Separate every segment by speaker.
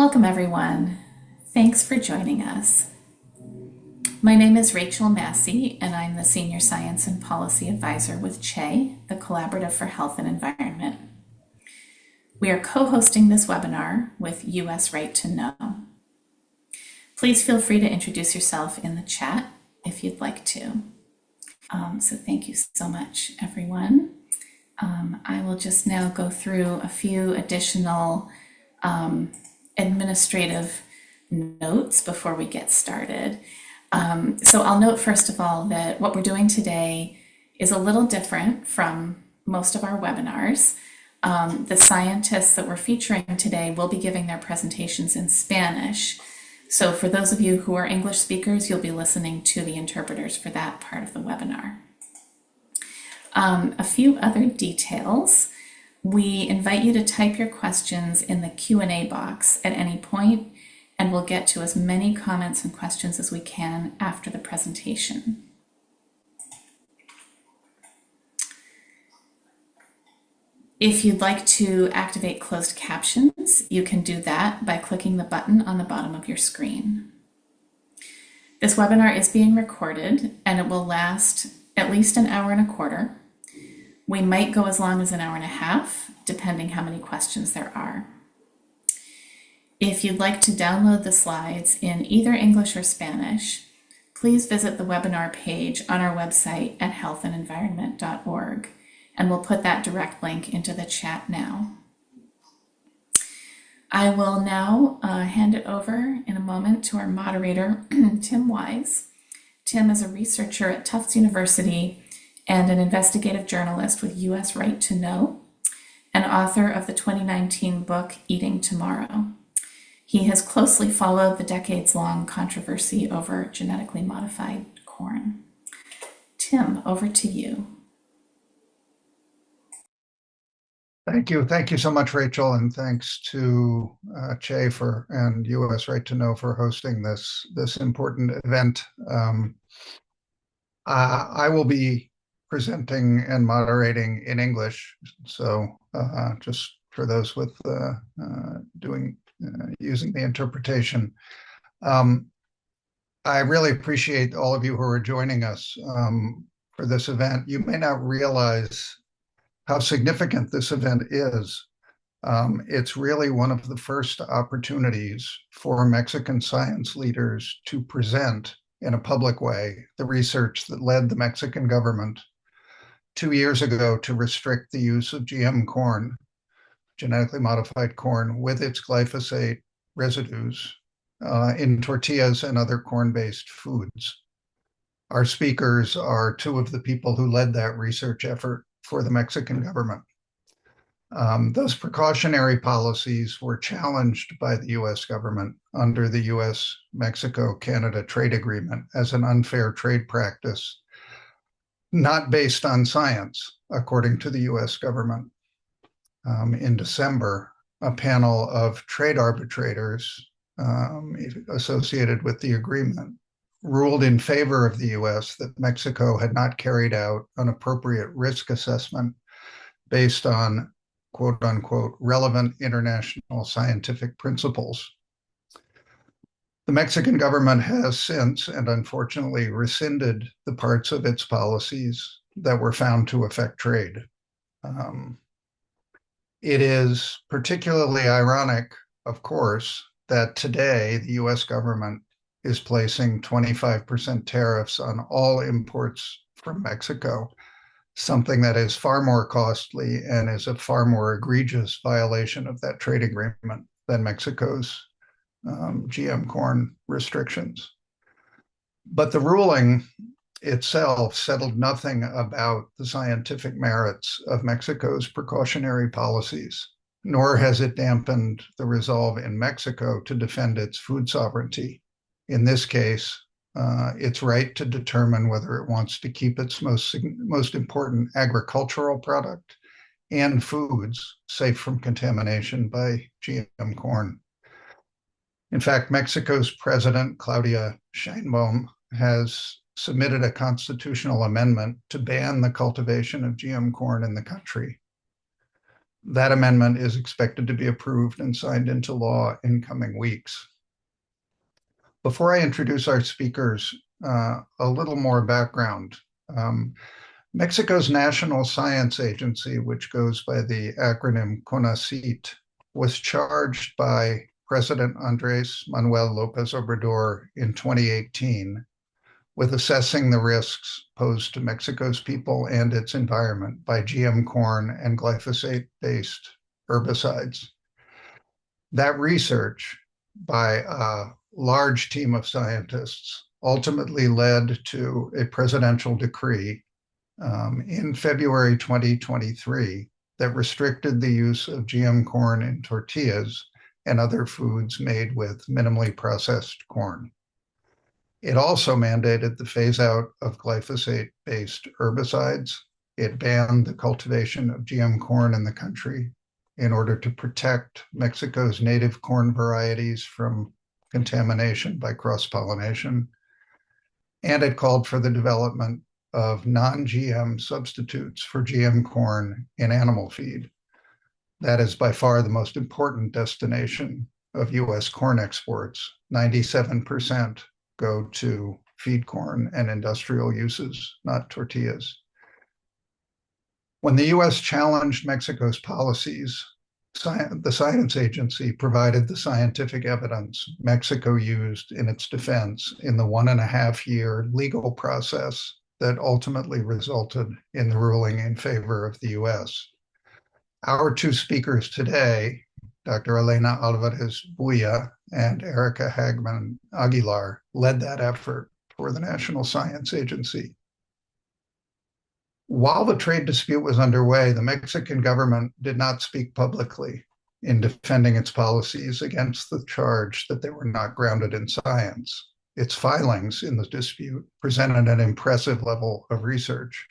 Speaker 1: Welcome, everyone. Thanks for joining us. My name is Rachel Massey, and I'm the Senior Science and Policy Advisor with CHE, the Collaborative for Health and Environment. We are co-hosting this webinar with US Right to Know. Please feel free to introduce yourself in the chat if you'd like to. So thank you so much, everyone. I will just now go through a few additional administrative notes before we get started. So I'll note first of all that what we're doing today is a little different from most of our webinars. The scientists that we're featuring today will be giving their presentations in Spanish. So for those of you who are English speakers, you'll be listening to the interpreters for that part of the webinar. A few other details. We invite you to type your questions in the Q&A box at any point, and we'll get to as many comments and questions as we can after the presentation. If you'd like to activate closed captions, you can do that by clicking the button on the bottom of your screen. This webinar is being recorded, and it will last at least an hour and a quarter. We might go as long as an hour and a half, depending how many questions there are. If you'd like to download the slides in either English or Spanish, please visit the webinar page on our website at healthandenvironment.org, and we'll put that direct link into the chat now. I will now hand it over in a moment to our moderator, Tim Wise. Tim is a researcher at Tufts University and an investigative journalist with US Right to Know, and author of the 2019 book, Eating Tomorrow. He has closely followed the decades-long controversy over genetically modified corn. Tim, over to you.
Speaker 2: Thank you. Thank you so much, Rachel, and thanks to CHE and US Right to Know for hosting this important event. I will be presenting and moderating in English, so just for those with using the interpretation. I really appreciate all of you who are joining us for this event. You may not realize how significant this event is. It's really one of the first opportunities for Mexican science leaders to present in a public way the research that led the Mexican government 2 years ago to restrict the use of GM corn, genetically modified corn, with its glyphosate residues in tortillas and other corn-based foods. Our speakers are two of the people who led that research effort for the Mexican government. Those precautionary policies were challenged by the US government under the US-Mexico-Canada trade agreement as an unfair trade practice, not based on science, according to the US government. In December, a panel of trade arbitrators associated with the agreement ruled in favor of the US that Mexico had not carried out an appropriate risk assessment based on quote unquote relevant international scientific principles. The Mexican government has since, and unfortunately, rescinded the parts of its policies that were found to affect trade. It is particularly ironic, of course, that today the US government is placing 25% tariffs on all imports from Mexico, something that is far more costly and is a far more egregious violation of that trade agreement than Mexico's GM corn restrictions. But the ruling itself settled nothing about the scientific merits of Mexico's precautionary policies, nor has it dampened the resolve in Mexico to defend its food sovereignty. In this case, its right to determine whether it wants to keep its most important agricultural product and foods safe from contamination by GM corn. In fact, Mexico's president, Claudia Sheinbaum, has submitted a constitutional amendment to ban the cultivation of GM corn in the country. That amendment is expected to be approved and signed into law in coming weeks. Before I introduce our speakers, a little more background. Mexico's National Science Agency, which goes by the acronym CONACYT, was charged by President Andrés Manuel López Obrador in 2018 with assessing the risks posed to Mexico's people and its environment by GM corn and glyphosate-based herbicides. That research by a large team of scientists ultimately led to a presidential decree in February 2023 that restricted the use of GM corn in tortillas and other foods made with minimally processed corn. It also mandated the phase out of glyphosate-based herbicides. It banned the cultivation of GM corn in the country in order to protect Mexico's native corn varieties from contamination by cross-pollination. And it called for the development of non-GM substitutes for GM corn in animal feed. That is by far the most important destination of US corn exports. 97% go to feed corn and industrial uses, not tortillas. When the US challenged Mexico's policies, the science agency provided the scientific evidence Mexico used in its defense in the 1.5-year legal process that ultimately resulted in the ruling in favor of the US. Our two speakers today, Dr. Elena Alvarez Buya and Erica Hagman Aguilar, led that effort for the National Science Agency. While the trade dispute was underway, the Mexican government did not speak publicly in defending its policies against the charge that they were not grounded in science. Its filings in the dispute presented an impressive level of research.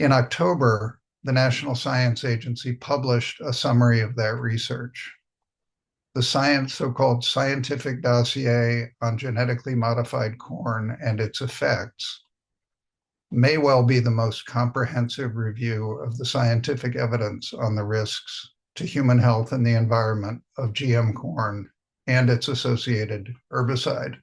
Speaker 2: In October, the National Science Agency published a summary of that research. The so-called Scientific Dossier on Genetically Modified Corn and Its Effects may well be the most comprehensive review of the scientific evidence on the risks to human health and the environment of GM corn and its associated herbicide.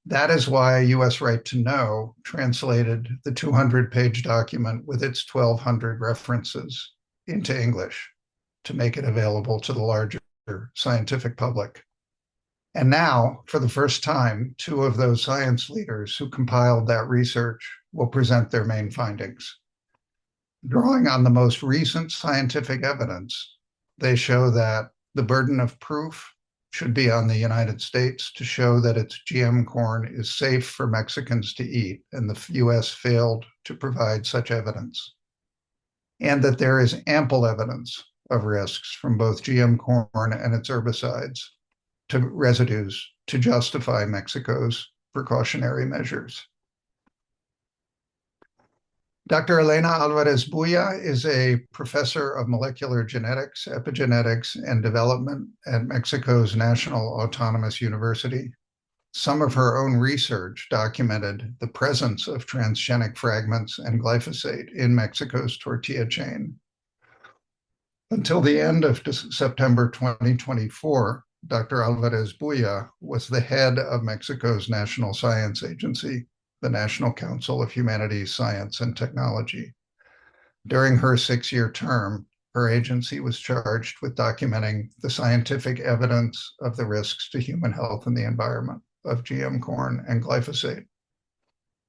Speaker 2: That is why US Right to Know translated the 200-page document with its 1,200 references into English to make it available to the larger scientific public. And now, for the first time, two of those science leaders who compiled that research will present their main findings. Drawing on the most recent scientific evidence, they show that the burden of proof should be on the United States to show that its GM corn is safe for Mexicans to eat, and the US failed to provide such evidence. And that there is ample evidence of risks from both GM corn and its herbicides to residues to justify Mexico's precautionary measures. Dr. Elena Alvarez Buya is a professor of molecular genetics, epigenetics, and development at Mexico's National Autonomous University. Some of her own research documented the presence of transgenic fragments and glyphosate in Mexico's tortilla chain. Until the end of September 2024, Dr. Alvarez Buya was the head of Mexico's National Science Agency, the National Council of Humanities, Science, and Technology. During her 6-year term, her agency was charged with documenting the scientific evidence of the risks to human health and the environment of GM corn and glyphosate.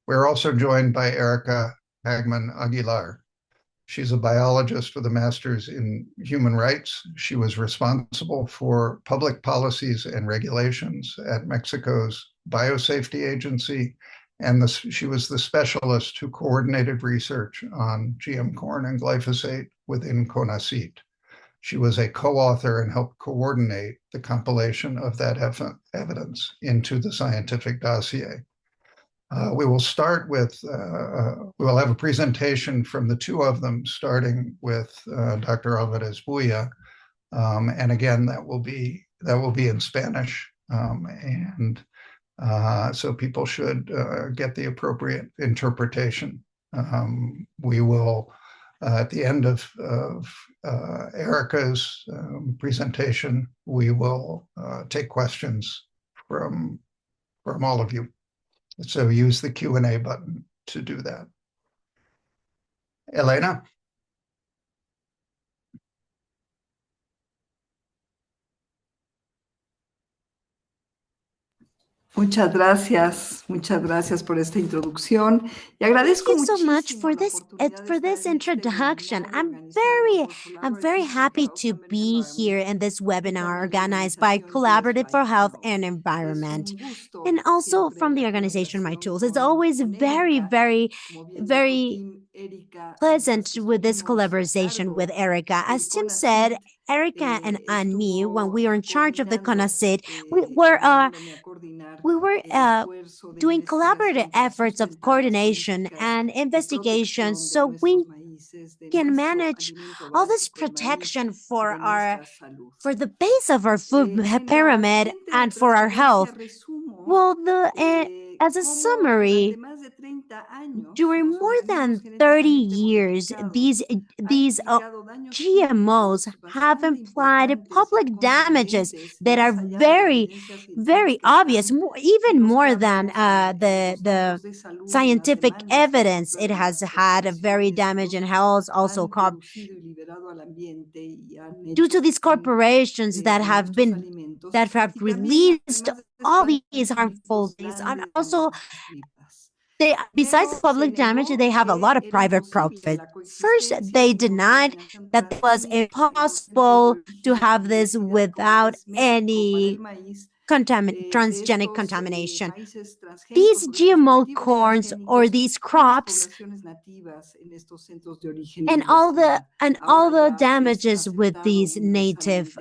Speaker 2: We're also joined by Erica Hagman Aguilar. She's a biologist with a master's in human rights. She was responsible for public policies and regulations at Mexico's Biosafety Agency, and she was the specialist who coordinated research on GM corn and glyphosate within CONACYT. She was a co-author and helped coordinate the compilation of that evidence into the scientific dossier. We will start with, we will have a presentation from the two of them, starting with Dr. Alvarez Buya. And again, that will be in Spanish. So people should get the appropriate interpretation. We will, at the end of Erica's presentation, we will take questions from from all of you. So use the Q&A button to do that. Elena?
Speaker 3: Muchas gracias por esta introducción y
Speaker 4: Thank
Speaker 3: agradezco
Speaker 4: you so much
Speaker 3: muchísimo la oportunidad de
Speaker 4: for
Speaker 3: estar
Speaker 4: this
Speaker 3: en este
Speaker 4: introduction.
Speaker 3: webinar organizado por
Speaker 4: I'm very
Speaker 3: Collaborative for
Speaker 4: happy
Speaker 3: Health
Speaker 4: to be here
Speaker 3: Environment
Speaker 4: in this
Speaker 3: y
Speaker 4: webinar
Speaker 3: también la
Speaker 4: organized by
Speaker 3: organización US
Speaker 4: Collaborative
Speaker 3: My
Speaker 4: for Health and
Speaker 3: Tools. Es
Speaker 4: Environment,
Speaker 3: un
Speaker 4: and
Speaker 3: gusto
Speaker 4: also
Speaker 3: siempre
Speaker 4: from the
Speaker 3: la
Speaker 4: organization My
Speaker 3: colaboración
Speaker 4: Tools. It's always
Speaker 3: con
Speaker 4: very,
Speaker 3: Erika.
Speaker 4: very,
Speaker 3: Como bien dijo
Speaker 4: very
Speaker 3: Tim, Erika, juntas
Speaker 4: pleasant
Speaker 3: que
Speaker 4: with this
Speaker 3: estuvimos a
Speaker 4: collaboration with
Speaker 3: cargo
Speaker 4: Erica.
Speaker 3: del
Speaker 4: As Tim said,
Speaker 3: CONACYT,
Speaker 4: Erica and me, when we
Speaker 3: estuvo
Speaker 4: were in charge of the
Speaker 3: coordinando,
Speaker 4: CONACYT, we were
Speaker 3: ayudándome a coordinar
Speaker 4: we were
Speaker 3: el esfuerzo de
Speaker 4: doing collaborative
Speaker 3: investigación para
Speaker 4: efforts of
Speaker 3: sustentadas
Speaker 4: coordination
Speaker 3: políticas
Speaker 4: and
Speaker 3: de
Speaker 4: investigation
Speaker 3: protección de
Speaker 4: so
Speaker 3: nuestros
Speaker 4: we
Speaker 3: maíces, de
Speaker 4: can
Speaker 3: nuestro
Speaker 4: manage
Speaker 3: alimento
Speaker 4: all this
Speaker 3: básico, el maíz,
Speaker 4: protection
Speaker 3: y
Speaker 4: for
Speaker 3: de nuestra salud.
Speaker 4: the base of our food
Speaker 3: En la
Speaker 4: pyramid
Speaker 3: siguiente
Speaker 4: and for our
Speaker 3: transparencia
Speaker 4: health.
Speaker 3: resumo
Speaker 4: Well, as a
Speaker 3: cómo durante
Speaker 4: summary,
Speaker 3: más de 30 años
Speaker 4: during
Speaker 3: los
Speaker 4: more
Speaker 3: organismos
Speaker 4: than 30
Speaker 3: genéticamente
Speaker 4: years,
Speaker 3: modificados han
Speaker 4: these
Speaker 3: implicado daños
Speaker 4: GMOs
Speaker 3: químicos
Speaker 4: have
Speaker 3: bastante
Speaker 4: implied
Speaker 3: importantes y
Speaker 4: public damages
Speaker 3: contundentes
Speaker 4: that are
Speaker 3: más allá de la
Speaker 4: very,
Speaker 3: evidencia
Speaker 4: very
Speaker 3: científica
Speaker 4: obvious,
Speaker 3: están
Speaker 4: even more than
Speaker 3: menoscabrosa en los
Speaker 4: the
Speaker 3: datos de salud y en las
Speaker 4: scientific
Speaker 3: demandas que
Speaker 4: evidence.
Speaker 3: muchas
Speaker 4: It
Speaker 3: de
Speaker 4: has
Speaker 3: las
Speaker 4: had a very
Speaker 3: corporaciones
Speaker 4: damaging health, also
Speaker 3: han producido y liberado al ambiente y han
Speaker 4: due
Speaker 3: hecho
Speaker 4: to
Speaker 3: que
Speaker 4: these
Speaker 3: estén
Speaker 4: corporations
Speaker 3: en nuestros alimentos,
Speaker 4: that have
Speaker 3: y también,
Speaker 4: released
Speaker 3: además de
Speaker 4: all
Speaker 3: esto, han
Speaker 4: these
Speaker 3: sido
Speaker 4: harmful
Speaker 3: mitos
Speaker 4: things, and
Speaker 3: grandes
Speaker 4: also
Speaker 3: vivas.
Speaker 4: besides
Speaker 3: Primero, se
Speaker 4: public damage,
Speaker 3: negó
Speaker 4: they have a lot
Speaker 3: que
Speaker 4: of
Speaker 3: era
Speaker 4: private
Speaker 3: imposible
Speaker 4: profit.
Speaker 3: la
Speaker 4: First,
Speaker 3: coexistencia
Speaker 4: they
Speaker 3: sin
Speaker 4: denied
Speaker 3: contaminación
Speaker 4: that it was
Speaker 3: transgénica en los centros de
Speaker 4: impossible to
Speaker 3: origen
Speaker 4: have
Speaker 3: y
Speaker 4: this
Speaker 3: diversidad, como
Speaker 4: without
Speaker 3: es México para el
Speaker 4: any
Speaker 3: maíz. De
Speaker 4: transgenic
Speaker 3: estos
Speaker 4: contamination.
Speaker 3: maíces transgénicos
Speaker 4: These
Speaker 3: o de estos
Speaker 4: GMO
Speaker 3: cultivos
Speaker 4: corns or
Speaker 3: transgénicos
Speaker 4: these
Speaker 3: con las
Speaker 4: crops
Speaker 3: poblaciones nativas en estos centros de origen y
Speaker 4: and
Speaker 3: diversidad.
Speaker 4: all
Speaker 3: Ahora
Speaker 4: the
Speaker 3: ya es
Speaker 4: damages with
Speaker 3: aceptado
Speaker 4: these
Speaker 3: universalmente que esto es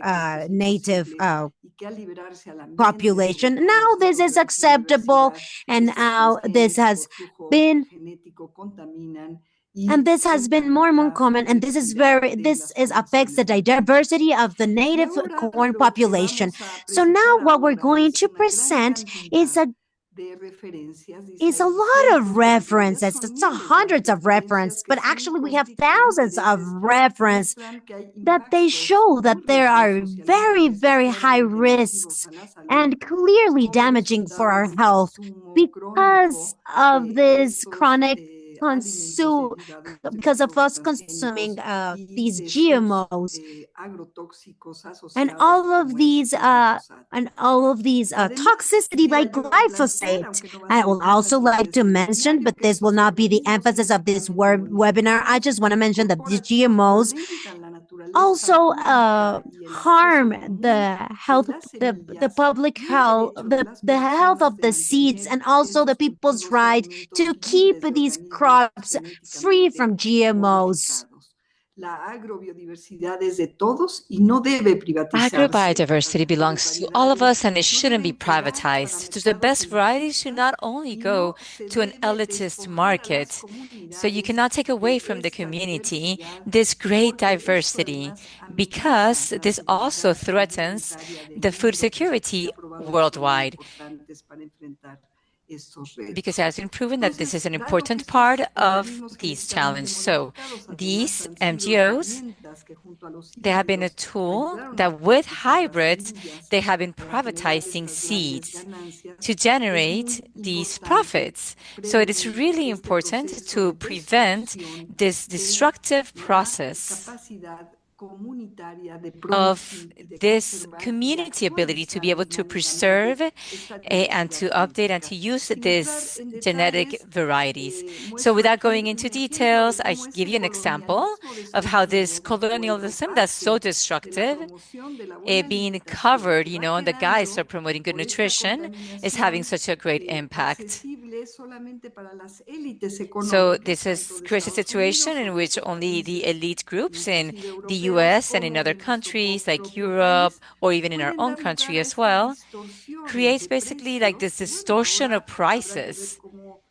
Speaker 4: native
Speaker 3: imposible y que al liberarse al ambiente, sobre
Speaker 4: population.
Speaker 3: todo en
Speaker 4: Now
Speaker 3: los
Speaker 4: this
Speaker 3: centros de
Speaker 4: is
Speaker 3: origen y
Speaker 4: acceptable,
Speaker 3: diversidad,
Speaker 4: and
Speaker 3: estos
Speaker 4: now this
Speaker 3: transgénicos
Speaker 4: has
Speaker 3: por flujo
Speaker 4: been
Speaker 3: genético contaminan
Speaker 4: and
Speaker 3: y
Speaker 4: this has been more and more
Speaker 3: afectan la
Speaker 4: common, and
Speaker 3: diversidad de
Speaker 4: this
Speaker 3: las
Speaker 4: is affects the
Speaker 3: poblaciones nativas.
Speaker 4: diversity of the
Speaker 3: Y
Speaker 4: native
Speaker 3: ahora
Speaker 4: corn
Speaker 3: lo que
Speaker 4: population.
Speaker 3: vamos a
Speaker 4: So now
Speaker 3: presentar
Speaker 4: what we're
Speaker 3: ahora
Speaker 4: going
Speaker 3: es
Speaker 4: to
Speaker 3: una gran
Speaker 4: present is
Speaker 3: cantidad
Speaker 4: a
Speaker 3: de referencias, dice
Speaker 4: is a
Speaker 3: ahí
Speaker 4: lot of
Speaker 3: cientos, pero en realidad
Speaker 4: references.
Speaker 3: son
Speaker 4: It's a
Speaker 3: miles de
Speaker 4: hundreds of references,
Speaker 3: referencias que
Speaker 4: but
Speaker 3: sin
Speaker 4: actually we have
Speaker 3: conflicto de
Speaker 4: thousands of
Speaker 3: intereses
Speaker 4: reference
Speaker 3: muestran que hay
Speaker 4: that they
Speaker 3: impactos
Speaker 4: show
Speaker 3: muy
Speaker 4: that there are
Speaker 3: riesgosos y algunos
Speaker 4: very,
Speaker 3: de estos
Speaker 4: very high
Speaker 3: claramente nocivos
Speaker 4: risks
Speaker 3: a la salud
Speaker 4: and clearly
Speaker 3: como
Speaker 4: damaging for
Speaker 3: resultado
Speaker 4: our
Speaker 3: del
Speaker 4: health
Speaker 3: consumo
Speaker 4: because
Speaker 3: crónico
Speaker 4: of
Speaker 3: de
Speaker 4: this
Speaker 3: estos
Speaker 4: chronic
Speaker 3: alimentos
Speaker 4: consume
Speaker 3: derivados de
Speaker 4: because of
Speaker 3: cultivos
Speaker 4: us consuming
Speaker 3: transgénicos y
Speaker 4: these
Speaker 3: de sus
Speaker 4: GMOs
Speaker 3: agrotóxicos
Speaker 4: and
Speaker 3: asociados como es el glifosato.
Speaker 4: all of these
Speaker 3: Además,
Speaker 4: toxicity
Speaker 3: quisiera
Speaker 4: like
Speaker 3: yo plantear,
Speaker 4: glyphosate.
Speaker 3: aunque no va a
Speaker 4: I
Speaker 3: ser
Speaker 4: would
Speaker 3: el tema
Speaker 4: also
Speaker 3: de
Speaker 4: like to
Speaker 3: este
Speaker 4: mention,
Speaker 3: webinario,
Speaker 4: but
Speaker 3: que
Speaker 4: this will
Speaker 3: estos
Speaker 4: not be the
Speaker 3: organismos
Speaker 4: emphasis of this
Speaker 3: genéticamente
Speaker 4: webinar. I
Speaker 3: modificados
Speaker 4: just want to mention that these
Speaker 3: corporativos
Speaker 4: GMOs
Speaker 3: violentan la naturaleza
Speaker 4: also
Speaker 3: pública y el acceso
Speaker 4: harm
Speaker 3: común
Speaker 4: the
Speaker 3: de
Speaker 4: health,
Speaker 3: las
Speaker 4: the
Speaker 3: semillas
Speaker 4: public
Speaker 3: y el
Speaker 4: health,
Speaker 3: derecho de las
Speaker 4: the health
Speaker 3: personas
Speaker 4: of
Speaker 3: de
Speaker 4: the seeds,
Speaker 3: mantener
Speaker 4: and also the
Speaker 3: estos
Speaker 4: people's
Speaker 3: cultivos y
Speaker 4: right to
Speaker 3: alimentos
Speaker 4: keep
Speaker 3: libres de
Speaker 4: these
Speaker 3: organismos
Speaker 4: crops free
Speaker 3: genéticamente
Speaker 4: from GMOs.
Speaker 3: modificados. La agrobiodiversidad es de todos y no debe privatizarse.
Speaker 5: Agrobiodiversity
Speaker 3: Las mejores
Speaker 5: belongs to all of us
Speaker 3: variedades
Speaker 5: and it
Speaker 3: no
Speaker 5: shouldn't be
Speaker 3: deben quedar para
Speaker 5: privatized. So the
Speaker 3: mercados
Speaker 5: best varieties should
Speaker 3: elitistas
Speaker 5: not only
Speaker 3: y
Speaker 5: go
Speaker 3: no se
Speaker 5: to an
Speaker 3: debe
Speaker 5: elitist
Speaker 3: despojar a las
Speaker 5: market. So you
Speaker 3: comunidades
Speaker 5: cannot take away
Speaker 3: de
Speaker 5: from the
Speaker 3: esta
Speaker 5: community
Speaker 3: diversidad
Speaker 5: this great
Speaker 3: porque esto
Speaker 5: diversity
Speaker 3: además amenaza
Speaker 5: because
Speaker 3: la
Speaker 5: this also
Speaker 3: seguridad
Speaker 5: threatens
Speaker 3: alimentaria del
Speaker 5: the food
Speaker 3: mundo, puesto que se
Speaker 5: security
Speaker 3: ha probado que son muy
Speaker 5: worldwide.
Speaker 3: importantes para enfrentar estos
Speaker 5: Because it
Speaker 3: retos.
Speaker 5: has been proven that this is
Speaker 3: Entonces,
Speaker 5: an
Speaker 3: dado que
Speaker 5: important part
Speaker 3: estos
Speaker 5: of
Speaker 3: organismos
Speaker 5: these
Speaker 3: genéticamente
Speaker 5: challenges. So
Speaker 3: modificados además
Speaker 5: these
Speaker 3: han sido
Speaker 5: MGOs,
Speaker 3: herramientas que junto a los
Speaker 5: they have been a
Speaker 3: híbridos
Speaker 5: tool
Speaker 3: ayudaron a
Speaker 5: that with
Speaker 3: privatizar las
Speaker 5: hybrids,
Speaker 3: semillas
Speaker 5: they have been
Speaker 3: para generar
Speaker 5: privatizing
Speaker 3: estas grandes
Speaker 5: seeds
Speaker 3: ganancias,
Speaker 5: to
Speaker 3: es
Speaker 5: generate
Speaker 3: muy
Speaker 5: these
Speaker 3: importante
Speaker 5: profits. So it is
Speaker 3: prevenir
Speaker 5: really
Speaker 3: este
Speaker 5: important
Speaker 3: proceso
Speaker 5: to
Speaker 3: de
Speaker 5: prevent
Speaker 3: destrucción
Speaker 5: this
Speaker 3: de
Speaker 5: destructive
Speaker 3: la
Speaker 5: process
Speaker 3: capacidad comunitaria de
Speaker 5: of
Speaker 3: producir y de
Speaker 5: this
Speaker 3: conservar y de
Speaker 5: community ability to be
Speaker 3: actualizar
Speaker 5: able to
Speaker 3: dinámicamente
Speaker 5: preserve
Speaker 3: esta
Speaker 5: and
Speaker 3: diversidad
Speaker 5: to update and
Speaker 3: genética.
Speaker 5: to use
Speaker 3: Sin entrar
Speaker 5: these
Speaker 3: en
Speaker 5: genetic
Speaker 3: detalles,
Speaker 5: varieties. So
Speaker 3: muestro
Speaker 5: without going
Speaker 3: aquí
Speaker 5: into
Speaker 3: un ejemplo de
Speaker 5: details, I
Speaker 3: cómo
Speaker 5: give
Speaker 3: este
Speaker 5: you an example
Speaker 3: colonialismo
Speaker 5: of how this
Speaker 3: destructivo bajo el
Speaker 5: colonialism that's so
Speaker 3: ropaje de la
Speaker 5: destructive
Speaker 3: promoción de la buena
Speaker 5: being
Speaker 3: alimentación
Speaker 5: covered,
Speaker 3: que
Speaker 5: you
Speaker 3: va
Speaker 5: know, in the guise of
Speaker 3: quedando
Speaker 5: promoting good
Speaker 3: por esta
Speaker 5: nutrition is having
Speaker 3: contaminación
Speaker 5: such a great impact.
Speaker 3: accesible solamente para las élites
Speaker 5: So
Speaker 3: económicas,
Speaker 5: this
Speaker 3: tanto
Speaker 5: is
Speaker 3: de
Speaker 5: creates a
Speaker 3: Estados
Speaker 5: situation
Speaker 3: Unidos o
Speaker 5: in
Speaker 3: de
Speaker 5: which
Speaker 3: otros
Speaker 5: only the
Speaker 3: países,
Speaker 5: elite groups in
Speaker 3: inclusive
Speaker 5: the
Speaker 3: europeos,
Speaker 5: US and in
Speaker 3: como
Speaker 5: other
Speaker 3: de nuestro
Speaker 5: countries like
Speaker 3: propio
Speaker 5: Europe
Speaker 3: país,
Speaker 5: or even in our
Speaker 3: pueden
Speaker 5: own
Speaker 3: dar lugar
Speaker 5: country
Speaker 3: a
Speaker 5: as
Speaker 3: esta
Speaker 5: well,
Speaker 3: distorsión
Speaker 5: creates
Speaker 3: de
Speaker 5: basically like this
Speaker 3: precios. Y bueno,
Speaker 5: distortion of
Speaker 3: ahora habrá que ver
Speaker 5: prices.
Speaker 3: cómo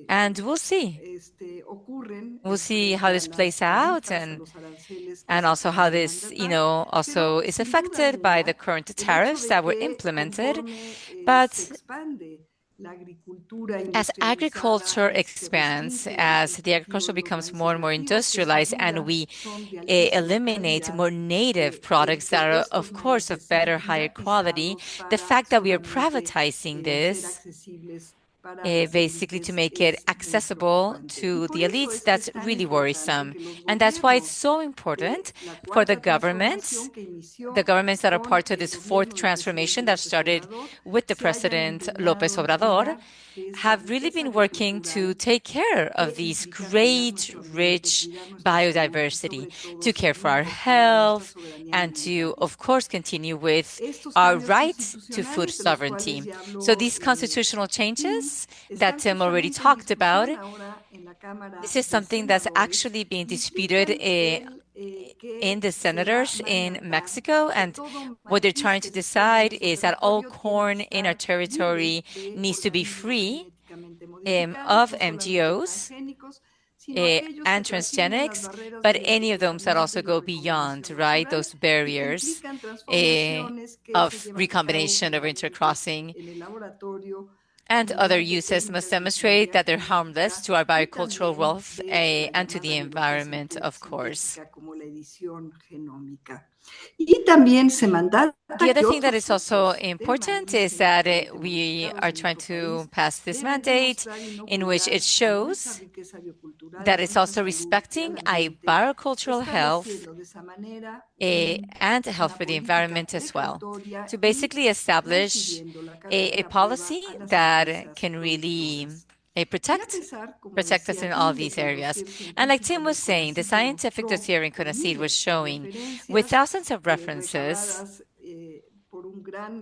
Speaker 5: And we'll see.
Speaker 3: ocurren
Speaker 5: We'll see how
Speaker 3: frente a
Speaker 5: this plays
Speaker 3: las
Speaker 5: out
Speaker 3: tarifas, a los aranceles que
Speaker 5: and
Speaker 3: se
Speaker 5: also how
Speaker 3: puedan
Speaker 5: this, you
Speaker 3: mandatar,
Speaker 5: know, also
Speaker 3: pero
Speaker 5: is
Speaker 3: sin duda
Speaker 5: affected by the
Speaker 3: alguna
Speaker 5: current
Speaker 3: el hecho
Speaker 5: tariffs
Speaker 3: de
Speaker 5: that were
Speaker 3: que
Speaker 5: implemented.
Speaker 3: conforme se
Speaker 5: But
Speaker 3: expande
Speaker 5: As agriculture expands, as the agriculture becomes more and more industrialized, and we eliminate more native products that are, of course, of better, higher quality, the fact that we are privatizing this basically to make it accessible to the elites, that's really worrisome. And that's why it's so important for the governments that are part of this fourth transformation that started with the President López Obrador, have really been working to take care of these great, rich biodiversity, to care for our health, and to, of course, continue with our right to food sovereignty. So these constitutional changes that Tim already talked about, this is something that's actually being disputed in the senators in Mexico. And what they're trying to decide is that all corn in our territory needs to be free of MGOs and transgenics, but any of those that also go beyond, right? Those barriers of recombination or intercrossing and other uses must demonstrate that they're harmless to our biocultural wealth and to the environment, of course. The other thing that is also important is that we are trying to pass this mandate in which it shows that it's also respecting a biocultural health and health for the environment as well. To basically establish a policy that can really protect us in all these areas. And like Tim was saying, the scientific dossier in CONACYT was showing with thousands of references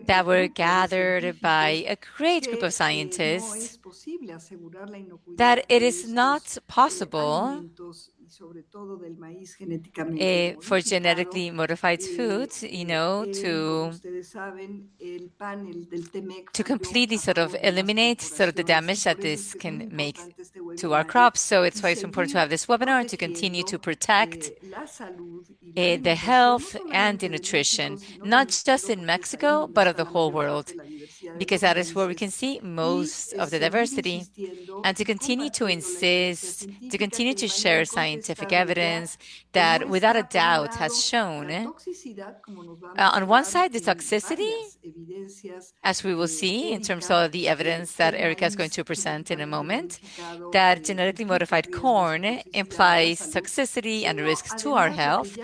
Speaker 5: that were gathered by a great group of scientists that it is not possible for genetically modified foods, to completely sort of eliminate sort of the damage that this can make to our crops. So it's why it's important to have this webinar to continue to protect the health and the nutrition, not just in Mexico, but of the whole world, because that is where we can see most of the diversity. And to continue to insist, to continue to share scientific evidence that without a doubt has shown, on one side, the toxicity, as we will see in terms of the evidence that Erica is going to present in a moment, that genetically modified corn implies toxicity and risks to our health.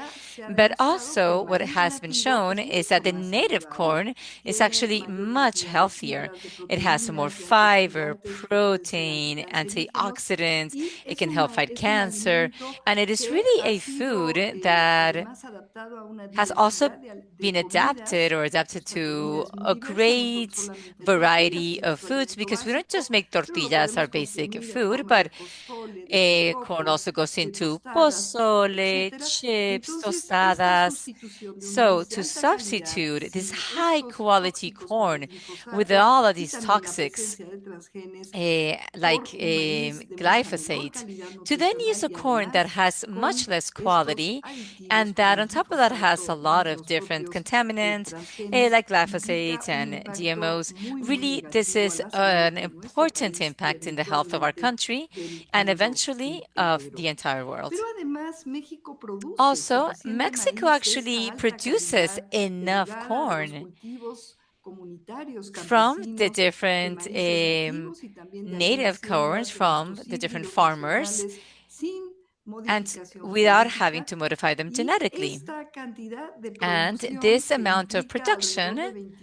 Speaker 5: But also, what has been shown is that the native corn is actually much healthier. It has more fiber, protein, antioxidants. It can help fight cancer. And it is really a food that has also been adapted to a great variety of foods, because we don't just make tortillas, our basic food, but corn also goes into pozole, chips, tostadas. So to substitute this high quality corn with all of these toxics, like glyphosate, to then use a corn that has much less quality and that on top of that has a lot of different contaminants like glyphosate and GMOs. Really, this is an important impact in the health of our country and eventually of the entire world. Also, Mexico actually produces enough corn from the different native corns from the different farmers and without having to modify them genetically. And this amount of production,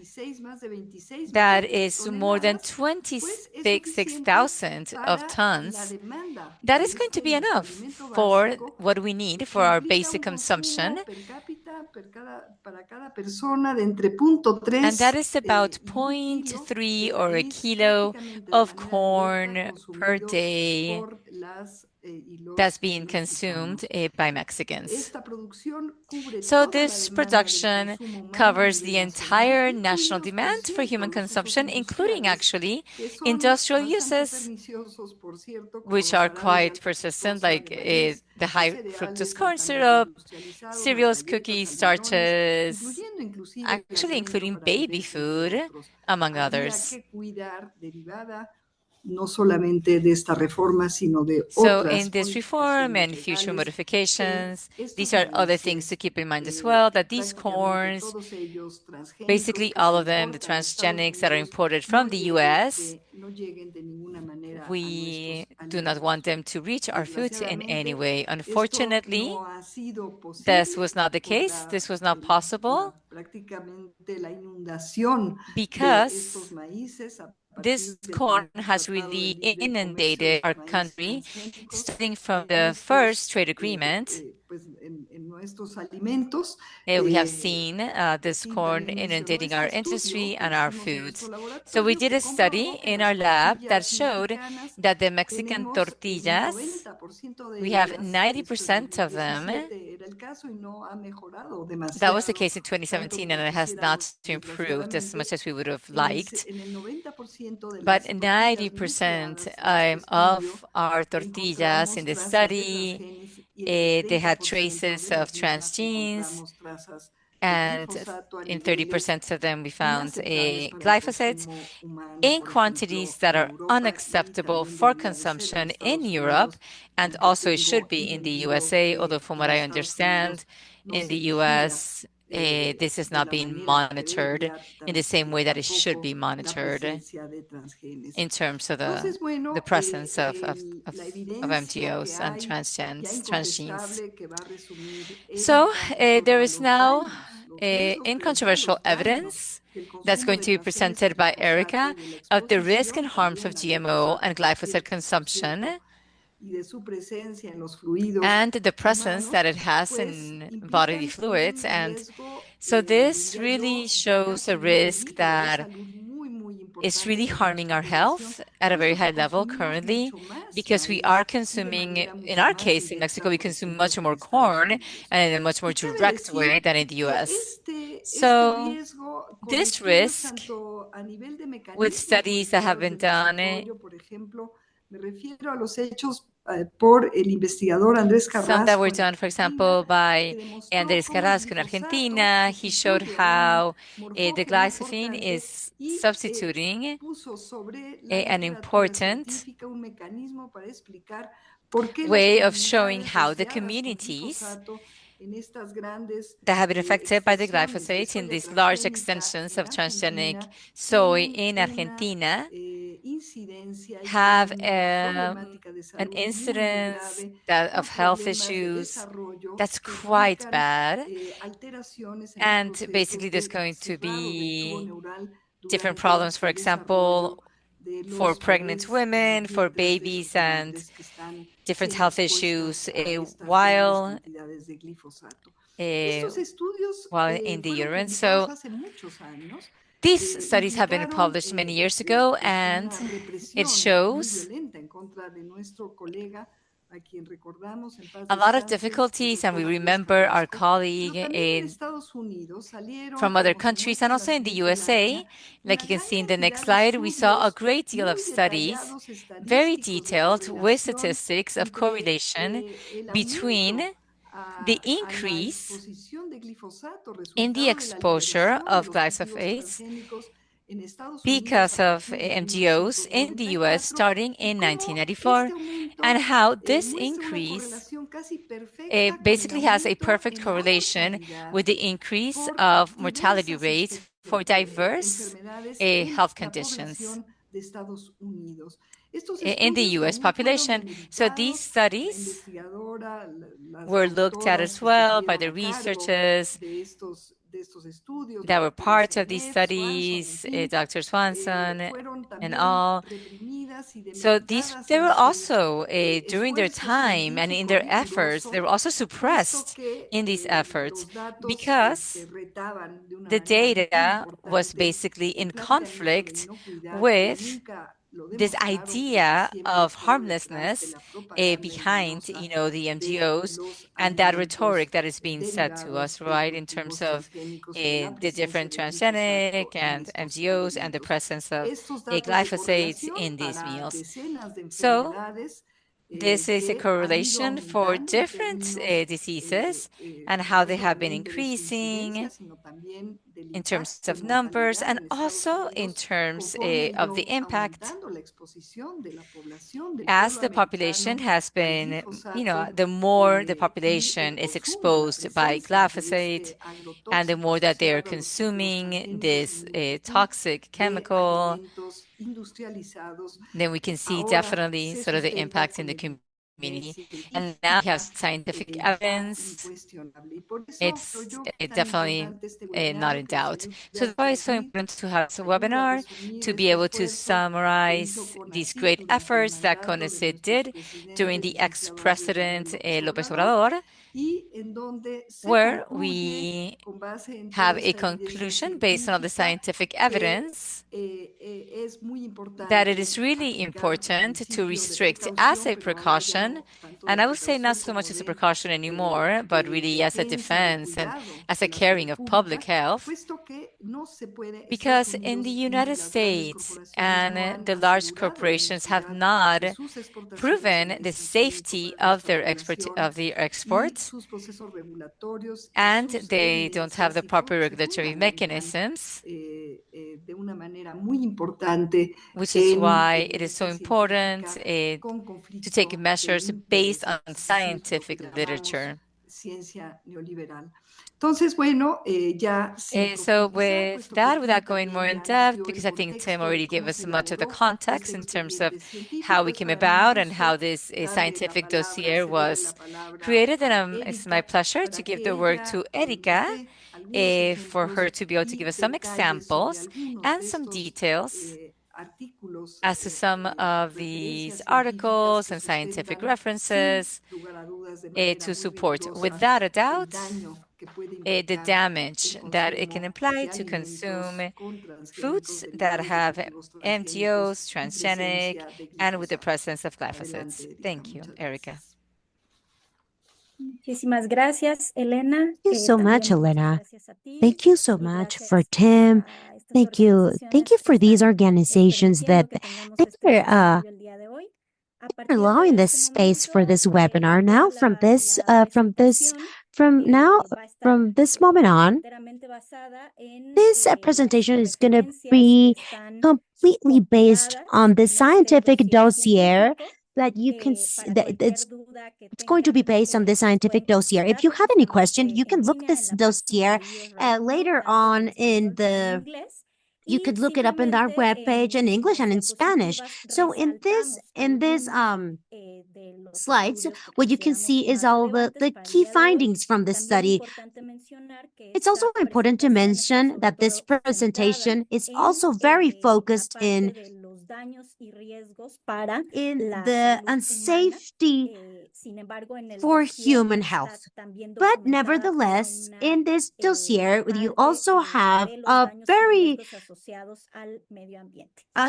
Speaker 5: that is more than 26,000 of tons, that is going to be enough for what we need for our basic consumption. And that is about 0.3 or a kilo of corn per day that's being consumed by Mexicans.
Speaker 3: Esta producción cubre
Speaker 5: So
Speaker 3: toda la
Speaker 5: this
Speaker 3: demanda del
Speaker 5: production
Speaker 3: consumo humano a
Speaker 5: covers
Speaker 3: nivel
Speaker 5: the
Speaker 3: nacional,
Speaker 5: entire
Speaker 3: incluyendo,
Speaker 5: national
Speaker 3: por
Speaker 5: demand for
Speaker 3: cierto,
Speaker 5: human
Speaker 3: los usos
Speaker 5: consumption, including
Speaker 3: industriales,
Speaker 5: actually
Speaker 3: que son
Speaker 5: industrial
Speaker 3: bastante
Speaker 5: uses,
Speaker 3: perniciosos, por cierto, como
Speaker 5: which
Speaker 3: los
Speaker 5: are
Speaker 3: jarabes de
Speaker 5: quite
Speaker 3: alta
Speaker 5: persistent,
Speaker 3: fructosa
Speaker 5: like
Speaker 3: de maíz,
Speaker 5: the
Speaker 3: los
Speaker 5: high fructose
Speaker 3: cereales
Speaker 5: corn
Speaker 3: altamente
Speaker 5: syrup,
Speaker 3: industrializados, las
Speaker 5: cereals,
Speaker 3: galletas,
Speaker 5: cookies,
Speaker 3: almidones,
Speaker 5: starches,
Speaker 3: incluyendo inclusive el
Speaker 5: actually
Speaker 3: alimento
Speaker 5: including
Speaker 3: para
Speaker 5: baby
Speaker 3: bebés, entre
Speaker 5: food,
Speaker 3: otros.
Speaker 5: among
Speaker 3: Habría
Speaker 5: others.
Speaker 3: que cuidar, derivada no solamente de esta reforma, sino de
Speaker 5: So
Speaker 3: otras
Speaker 5: in this reform
Speaker 3: modificaciones
Speaker 5: and future
Speaker 3: legales, que
Speaker 5: modifications, these
Speaker 3: estos
Speaker 5: are other things to
Speaker 3: maíces,
Speaker 5: keep in mind as well, that these
Speaker 3: prácticamente
Speaker 5: corns,
Speaker 3: todos ellos transgénicos
Speaker 5: basically
Speaker 3: que
Speaker 5: all
Speaker 3: se
Speaker 5: of them, the
Speaker 3: importan a Estados
Speaker 5: transgenics that are
Speaker 3: Unidos,
Speaker 5: imported from the US,
Speaker 3: no lleguen de ninguna manera a
Speaker 5: we
Speaker 3: nuestros
Speaker 5: do not want them
Speaker 3: alimentos.
Speaker 5: to reach our foods in any
Speaker 3: Desgraciadamente,
Speaker 5: way.
Speaker 3: esto
Speaker 5: Unfortunately,
Speaker 3: no ha sido
Speaker 5: this
Speaker 3: posible
Speaker 5: was not the
Speaker 3: por
Speaker 5: case. This was not possible
Speaker 3: prácticamente la inundación de estos
Speaker 5: because
Speaker 3: maíces a
Speaker 5: this
Speaker 3: partir del
Speaker 5: corn
Speaker 3: primer
Speaker 5: has
Speaker 3: tratado de
Speaker 5: really
Speaker 3: libre comercio
Speaker 5: inundated
Speaker 3: de
Speaker 5: our
Speaker 3: maíz
Speaker 5: country,
Speaker 3: transgénicos
Speaker 5: starting from
Speaker 3: en
Speaker 5: the first trade agreement.
Speaker 3: pues en nuestros alimentos.
Speaker 5: We have seen this
Speaker 3: Aquí
Speaker 5: corn
Speaker 3: también mencionó
Speaker 5: inundating
Speaker 3: este
Speaker 5: our
Speaker 3: estudio
Speaker 5: industry
Speaker 3: que
Speaker 5: and our
Speaker 3: hicimos en nuestro
Speaker 5: foods. So we
Speaker 3: laboratorio
Speaker 5: did
Speaker 3: que
Speaker 5: a study
Speaker 3: comprobó que
Speaker 5: in
Speaker 3: las
Speaker 5: our lab that
Speaker 3: tortillas
Speaker 5: showed
Speaker 3: mexicanas
Speaker 5: that the Mexican
Speaker 3: tenemos el
Speaker 5: tortillas,
Speaker 3: 90% de
Speaker 5: we have
Speaker 3: ellas, esto en
Speaker 5: 90% of them.
Speaker 3: 2017 era el caso y no ha mejorado
Speaker 5: That was the
Speaker 3: demasiado,
Speaker 5: case in
Speaker 3: tanto
Speaker 5: 2017, and
Speaker 3: como
Speaker 5: it has not
Speaker 3: quisiéramos,
Speaker 5: improved as much
Speaker 3: desgraciadamente.
Speaker 5: as we would have liked.
Speaker 3: En el 90% de
Speaker 5: But
Speaker 3: las tortillas
Speaker 5: 90%
Speaker 3: mezcladas en este estudio
Speaker 5: of our tortillas in
Speaker 3: encontramos
Speaker 5: the
Speaker 3: trazas de
Speaker 5: study,
Speaker 3: transgenes y en el
Speaker 5: they had
Speaker 3: 30%
Speaker 5: traces
Speaker 3: de
Speaker 5: of
Speaker 3: las mismas
Speaker 5: transgenes,
Speaker 3: encontramos trazas de
Speaker 5: and
Speaker 3: glifosato a
Speaker 5: in
Speaker 3: niveles
Speaker 5: 30% of them we found
Speaker 3: inaceptables
Speaker 5: a
Speaker 3: para el
Speaker 5: glyphosate
Speaker 3: consumo humano,
Speaker 5: in
Speaker 3: por
Speaker 5: quantities
Speaker 3: ejemplo,
Speaker 5: that
Speaker 3: en
Speaker 5: are
Speaker 3: Europa y
Speaker 5: unacceptable
Speaker 3: también
Speaker 5: for
Speaker 3: debería de ser en
Speaker 5: consumption in
Speaker 3: Estados
Speaker 5: Europe,
Speaker 3: Unidos,
Speaker 5: and
Speaker 3: aunque
Speaker 5: also it should
Speaker 3: tengo
Speaker 5: be in the
Speaker 3: entendido
Speaker 5: USA, although
Speaker 3: que
Speaker 5: from what
Speaker 3: en
Speaker 5: I
Speaker 3: Estados
Speaker 5: understand,
Speaker 3: Unidos no
Speaker 5: in
Speaker 3: se
Speaker 5: the
Speaker 3: vigila
Speaker 5: US, this is
Speaker 3: de
Speaker 5: not
Speaker 3: la
Speaker 5: being
Speaker 3: manera que
Speaker 5: monitored
Speaker 3: debería
Speaker 5: in the same way that it should
Speaker 3: tampoco
Speaker 5: be
Speaker 3: la
Speaker 5: monitored
Speaker 3: presencia de transgenes.
Speaker 5: in terms of
Speaker 3: Entonces,
Speaker 5: the
Speaker 3: bueno,
Speaker 5: presence
Speaker 3: la
Speaker 5: of
Speaker 3: evidencia que
Speaker 5: MTOs and
Speaker 3: hay ya
Speaker 5: transgenes.
Speaker 3: incontestable que va a resumir
Speaker 5: So
Speaker 3: no solo
Speaker 5: there
Speaker 3: a
Speaker 5: is
Speaker 3: los
Speaker 5: now
Speaker 3: daños, los riesgos, pero ya
Speaker 5: incontroversial
Speaker 3: los daños
Speaker 5: evidence
Speaker 3: que el
Speaker 5: that's
Speaker 3: consumo
Speaker 5: going
Speaker 3: de
Speaker 5: to be
Speaker 3: transgenes y
Speaker 5: presented by
Speaker 3: glifosato
Speaker 5: Erica
Speaker 3: y de la
Speaker 5: of the risk and
Speaker 3: exposición
Speaker 5: harms of
Speaker 3: también a
Speaker 5: GMO and
Speaker 3: glifosato
Speaker 5: glyphosate
Speaker 3: refiere, por
Speaker 5: consumption
Speaker 3: cierto, y de su presencia en los fluidos
Speaker 5: and the presence that
Speaker 3: humanos,
Speaker 5: it has
Speaker 3: pues
Speaker 5: in bodily
Speaker 3: implican
Speaker 5: fluids.
Speaker 3: un
Speaker 5: And
Speaker 3: riesgo,
Speaker 5: so this
Speaker 3: diría
Speaker 5: really
Speaker 3: yo, ya
Speaker 5: shows a
Speaker 3: casi un
Speaker 5: risk
Speaker 3: peligro de
Speaker 5: that
Speaker 3: salud muy, muy
Speaker 5: is
Speaker 3: importante
Speaker 5: really
Speaker 3: para
Speaker 5: harming
Speaker 3: nuestra
Speaker 5: our
Speaker 3: población,
Speaker 5: health at a very
Speaker 3: puesto que
Speaker 5: high level
Speaker 3: consumimos
Speaker 5: currently,
Speaker 3: mucho más
Speaker 5: because we are
Speaker 3: maíz y de
Speaker 5: consuming,
Speaker 3: manera
Speaker 5: in
Speaker 3: mucho
Speaker 5: our
Speaker 3: más
Speaker 5: case in Mexico,
Speaker 3: directa,
Speaker 5: we
Speaker 3: por
Speaker 5: consume
Speaker 3: ejemplo,
Speaker 5: much
Speaker 3: que en
Speaker 5: more
Speaker 3: Estados
Speaker 5: corn
Speaker 3: Unidos.
Speaker 5: and in a much more
Speaker 3: Y cabe
Speaker 5: direct way
Speaker 3: decir
Speaker 5: than in the
Speaker 3: que
Speaker 5: US.
Speaker 3: este
Speaker 5: So
Speaker 3: riesgo, con
Speaker 5: this
Speaker 3: estudios
Speaker 5: risk,
Speaker 3: tanto a nivel de
Speaker 5: with
Speaker 3: mecanismos
Speaker 5: studies that have
Speaker 3: modificados
Speaker 5: been
Speaker 3: del
Speaker 5: done,
Speaker 3: desarrollo, por ejemplo, me refiero a los hechos por el investigador Andrés
Speaker 5: some that were
Speaker 3: Carrasco en
Speaker 5: done, for
Speaker 3: Argentina,
Speaker 5: example,
Speaker 3: que
Speaker 5: by
Speaker 3: demostró
Speaker 5: Andrés
Speaker 3: cómo el
Speaker 5: Carrasco in
Speaker 3: glifosato
Speaker 5: Argentina. He showed
Speaker 3: sustituye a un
Speaker 5: how the
Speaker 3: morfógeno
Speaker 5: glyphosate
Speaker 3: importante
Speaker 5: is
Speaker 3: y
Speaker 5: substituting
Speaker 3: puso sobre la
Speaker 5: an
Speaker 3: literatura
Speaker 5: important
Speaker 3: científica un mecanismo para explicar por qué las
Speaker 5: way of showing
Speaker 3: comunidades
Speaker 5: how the
Speaker 3: deseadas con
Speaker 5: communities
Speaker 3: glifosato en estas grandes
Speaker 5: that have been affected by the
Speaker 3: extensiones de
Speaker 5: glyphosate in
Speaker 3: soya
Speaker 5: these large
Speaker 3: transgénica
Speaker 5: extensions
Speaker 3: en
Speaker 5: of transgenic
Speaker 3: Argentina
Speaker 5: soy
Speaker 3: tienen
Speaker 5: in
Speaker 3: una
Speaker 5: Argentina
Speaker 3: incidencia y
Speaker 5: have
Speaker 3: una problemática de
Speaker 5: an
Speaker 3: salud muy, muy
Speaker 5: incidence
Speaker 3: grave
Speaker 5: of
Speaker 3: por
Speaker 5: health
Speaker 3: problemas de
Speaker 5: issues
Speaker 3: desarrollo
Speaker 5: that's
Speaker 3: que
Speaker 5: quite
Speaker 3: implican
Speaker 5: bad.
Speaker 3: alteraciones en los
Speaker 5: And basically,
Speaker 3: procesos
Speaker 5: there's
Speaker 3: de
Speaker 5: going to
Speaker 3: cerrado del tubo
Speaker 5: be
Speaker 3: neural
Speaker 5: different
Speaker 3: durante
Speaker 5: problems, for
Speaker 3: el desarrollo
Speaker 5: example,
Speaker 3: de
Speaker 5: for
Speaker 3: los
Speaker 5: pregnant
Speaker 3: bebés y
Speaker 5: women,
Speaker 3: los
Speaker 5: for
Speaker 3: vientres de
Speaker 5: babies,
Speaker 3: sus
Speaker 5: and
Speaker 3: madres que están
Speaker 5: different
Speaker 3: siendo
Speaker 5: health
Speaker 3: expuestas
Speaker 5: issues
Speaker 3: a estas grandes
Speaker 5: while
Speaker 3: cantidades de glifosato.
Speaker 5: uh,
Speaker 3: Estos estudios
Speaker 5: while in the
Speaker 3: fueron
Speaker 5: uterine.
Speaker 3: publicados
Speaker 5: So
Speaker 3: hace muchos años,
Speaker 5: these studies have been
Speaker 3: implicaron
Speaker 5: published many years ago,
Speaker 3: pues
Speaker 5: and
Speaker 3: una
Speaker 5: it
Speaker 3: represión muy
Speaker 5: shows
Speaker 3: violenta en contra de nuestro colega, a quien recordamos en paz
Speaker 5: a lot of
Speaker 3: descanse, el
Speaker 5: difficulties, and we
Speaker 3: doctor Andrés
Speaker 5: remember our
Speaker 3: Carrasco,
Speaker 5: colleague
Speaker 3: pero también en Estados Unidos salieron,
Speaker 5: from other
Speaker 3: como se
Speaker 5: countries
Speaker 3: muestra
Speaker 5: and
Speaker 3: en la
Speaker 5: also in the
Speaker 3: siguiente
Speaker 5: USA.
Speaker 3: lámina,
Speaker 5: Like
Speaker 3: una
Speaker 5: you can
Speaker 3: gran
Speaker 5: see in the next
Speaker 3: cantidad de
Speaker 5: slide, we saw a
Speaker 3: estudios
Speaker 5: great deal of
Speaker 3: muy
Speaker 5: studies,
Speaker 3: detallados
Speaker 5: very
Speaker 3: estadísticos de
Speaker 5: detailed, with
Speaker 3: correlación
Speaker 5: statistics of
Speaker 3: entre
Speaker 5: correlation
Speaker 3: el
Speaker 5: between
Speaker 3: aumento
Speaker 5: the
Speaker 3: a la
Speaker 5: increase
Speaker 3: exposición de glifosato,
Speaker 5: in the
Speaker 3: resultado de la
Speaker 5: exposure
Speaker 3: liberación de
Speaker 5: of
Speaker 3: los cultivos
Speaker 5: glyphosates
Speaker 3: transgénicos en Estados Unidos
Speaker 5: because
Speaker 3: a
Speaker 5: of
Speaker 3: partir de
Speaker 5: MGOs in the US
Speaker 3: 1994
Speaker 5: starting
Speaker 3: y
Speaker 5: in
Speaker 3: cómo
Speaker 5: 1994,
Speaker 3: este aumento
Speaker 5: and how this
Speaker 3: muestra una
Speaker 5: increase
Speaker 3: correlación casi perfecta con el
Speaker 5: basically has a
Speaker 3: aumento
Speaker 5: perfect
Speaker 3: en la
Speaker 5: correlation
Speaker 3: mortalidad
Speaker 5: with the increase
Speaker 3: por
Speaker 5: of mortality
Speaker 3: diversas
Speaker 5: rates for diverse
Speaker 3: enfermedades en
Speaker 5: health
Speaker 3: la
Speaker 5: conditions
Speaker 3: población de Estados Unidos. Estos
Speaker 5: in the
Speaker 3: estudios
Speaker 5: US
Speaker 3: también fueron
Speaker 5: population. So these
Speaker 3: meditados, la
Speaker 5: studies
Speaker 3: investigadora, las
Speaker 5: were looked at
Speaker 3: autoras
Speaker 5: as
Speaker 3: que
Speaker 5: well by
Speaker 3: estuvieron
Speaker 5: the
Speaker 3: a cargo
Speaker 5: researchers
Speaker 3: de estos estudios, la
Speaker 5: that were
Speaker 3: doctora
Speaker 5: part of these
Speaker 3: Senet, Swanson, en
Speaker 5: studies,
Speaker 3: fin,
Speaker 5: Dr. Swanson
Speaker 3: fueron
Speaker 5: and
Speaker 3: también
Speaker 5: all.
Speaker 3: reprimidas y
Speaker 5: So
Speaker 3: demeridadas
Speaker 5: they
Speaker 3: en
Speaker 5: were
Speaker 3: sus
Speaker 5: also, during their
Speaker 3: esfuerzo
Speaker 5: time and in
Speaker 3: científico
Speaker 5: their efforts, they
Speaker 3: riguroso,
Speaker 5: were also
Speaker 3: puesto
Speaker 5: suppressed
Speaker 3: que
Speaker 5: in these efforts
Speaker 3: los datos
Speaker 5: because
Speaker 3: retaban de una
Speaker 5: the
Speaker 3: manera muy
Speaker 5: data was
Speaker 3: importante
Speaker 5: basically
Speaker 3: el
Speaker 5: in
Speaker 3: planteamiento de
Speaker 5: conflict
Speaker 3: inocuidad que
Speaker 5: with
Speaker 3: nunca
Speaker 5: this idea of harmlessness behind, the MGOs and that rhetoric that is being said to us, right, in terms of the different transgenic and MGOs and the presence of glyphosate in these meals. So this is a correlation for different diseases and how they have been increasing in terms of numbers and also in terms of the impact as the population has been, the more the population is exposed by glyphosate and the more that they are consuming this toxic chemical, then we can see definitely sort of the impact in the community. And now we have scientific evidence. It's definitely not in doubt. So that's why it's so important to have a webinar to be able to summarize these great efforts that CONACYT did during the ex-president López Obrador, where we have a conclusion based on the scientific evidence that it is really important to restrict as a precaution, and I would say not so much as a precaution anymore, but really as a defense and as a caring of public health, because in the United States and the large corporations have not proven the safety of their exports, and they don't have the proper regulatory mechanisms, which is why it is so important to take measures based on scientific literature. So with that, without going more in depth, because I think Tim already gave us much of the context in terms of how we came about and how this scientific dossier was created, and it's my pleasure to give the word to Erika for her to be able to give us some examples and some details as to some of these articles and scientific references to support, without a doubt, the damage that it can imply to consume foods that have MGOs, transgenic, and with the presence of glyphosates. Thank you, Erika.
Speaker 4: Thank you so much, Elena. Thank you so much for Tim. Thank you. Thank you for these organizations that they're allowing this space for this webinar. Now, from this moment on, this presentation is going to be completely based on the scientific dossier that you can see, that it's going to be based on the scientific dossier. If you have any question, you can look this dossier later on you could look it up in our webpage in English and in Spanish. So in this slides, what you can see is all the key findings from this study. It's also important to mention that this presentation is also very focused in the unsafety for human health. But nevertheless, in this dossier, you also have a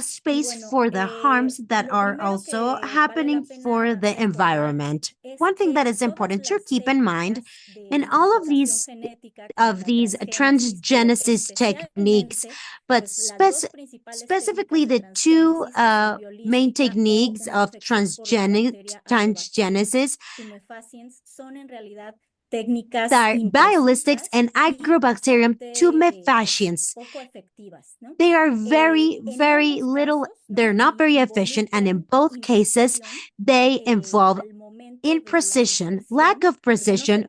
Speaker 4: space for the harms that are also happening for the environment. One thing that is important to keep in mind in all of these transgenesis techniques, but specifically the two main techniques of transgenesis are biolistics and agrobacterium tumefacciens. They are very, very little, they're not very efficient, and in both cases, they involve imprecision, lack of precision,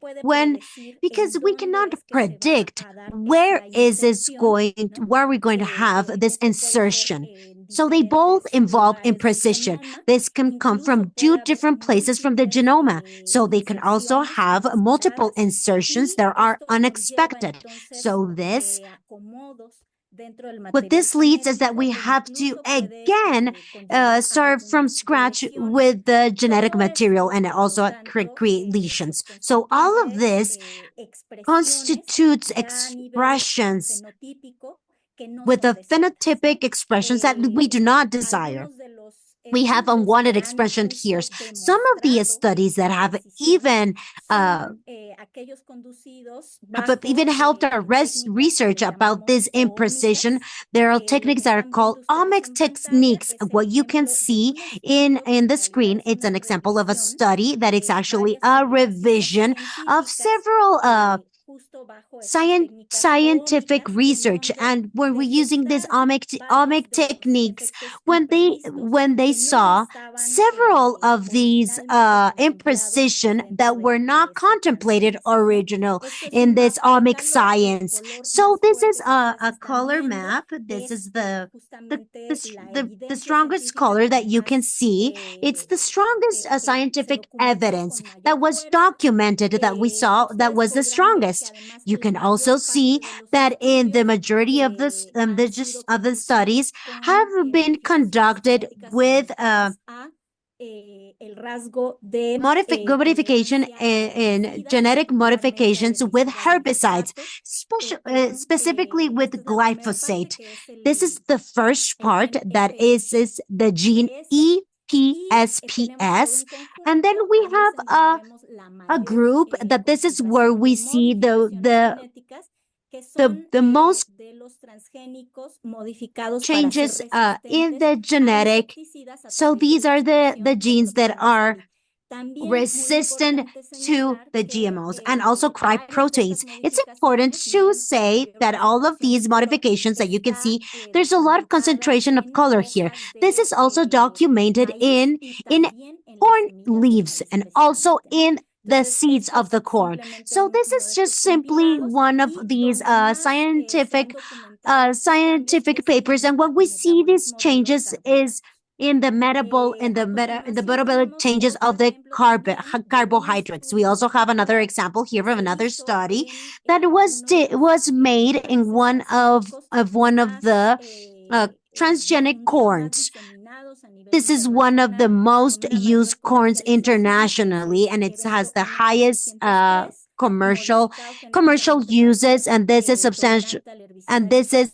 Speaker 4: because we cannot predict where we're going to have this insertion. So they both involve imprecision. This can come from two different places from the genome. So they can also have multiple insertions that are unexpected. So what this leads is that we have to again start from scratch with the genetic material and also create lesions. So all of this constitutes expressions with the phenotypic expressions that we do not desire. we have unwanted expression here. Some of the studies that have even helped our research about this imprecision, there are techniques that are called omics techniques. What you can see in the screen, it's an example of a study that is actually a revision of several scientific research, and when we're using these omic techniques, when they saw several of these imprecision that were not contemplated original in this omic science. So this is a color map. This is the strongest color that you can see. It's the strongest scientific evidence that was documented that we saw that was the strongest. You can also see that in the majority of the studies have been conducted with modification in genetic modifications with herbicides, specifically with glyphosate. This is the first part, that is the gene EPSPS, and then we have a group that this is where we see the most changes in the genetic. So these are the genes that are resistant to the GMOs and also cry proteins. It's important to say that all of these modifications that you can see, there's a lot of concentration of color here. This is also documented in corn leaves and also in the seeds of the corn. So this is just simply one of these scientific papers, and what we see these changes is in the metabolic changes of the carbohydrates. We also have another example here from another study that was made in one of the transgenic corns. This is one of the most used corns internationally, and it has the highest commercial uses, and this is substantial, and this is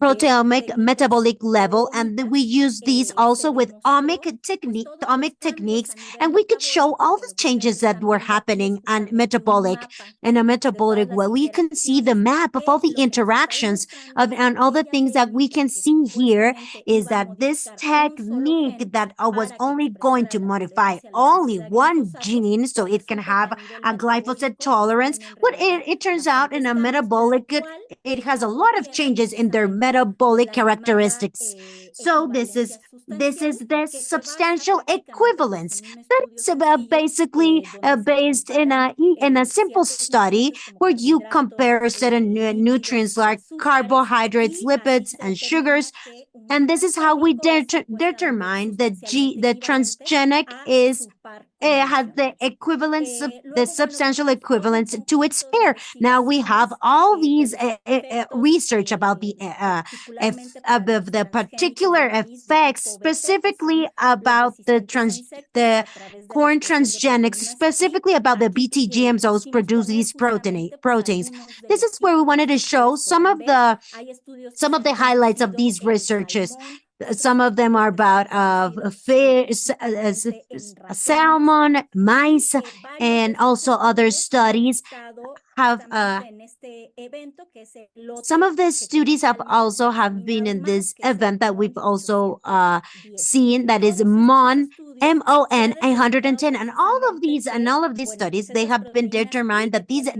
Speaker 4: proteomic metabolic level, and we use these also with omic techniques, and we could show all the changes that were happening in a metabolic way. We can see the map of all the interactions and all the things that we can see here is that this technique that was only going to modify only one gene so it can have a glyphosate tolerance, but it turns out in a metabolic, it has a lot of changes in their metabolic characteristics. So this is the substantial equivalence that is basically based in a simple study where you compare certain nutrients like carbohydrates, lipids, and sugars, and this is how we determine that the transgenic has the equivalence, the substantial equivalence to its pair. Now we have all these research about the particular effects, specifically about the corn transgenics, specifically about the Bt GMOs produce these proteins. This is where we wanted to show some of the highlights of these researches. Some of them are about fish, salmon, mice, and also other studies have some of the studies have been in this event that we've also seen, that is MON 810, and all of these studies, they have been determined that these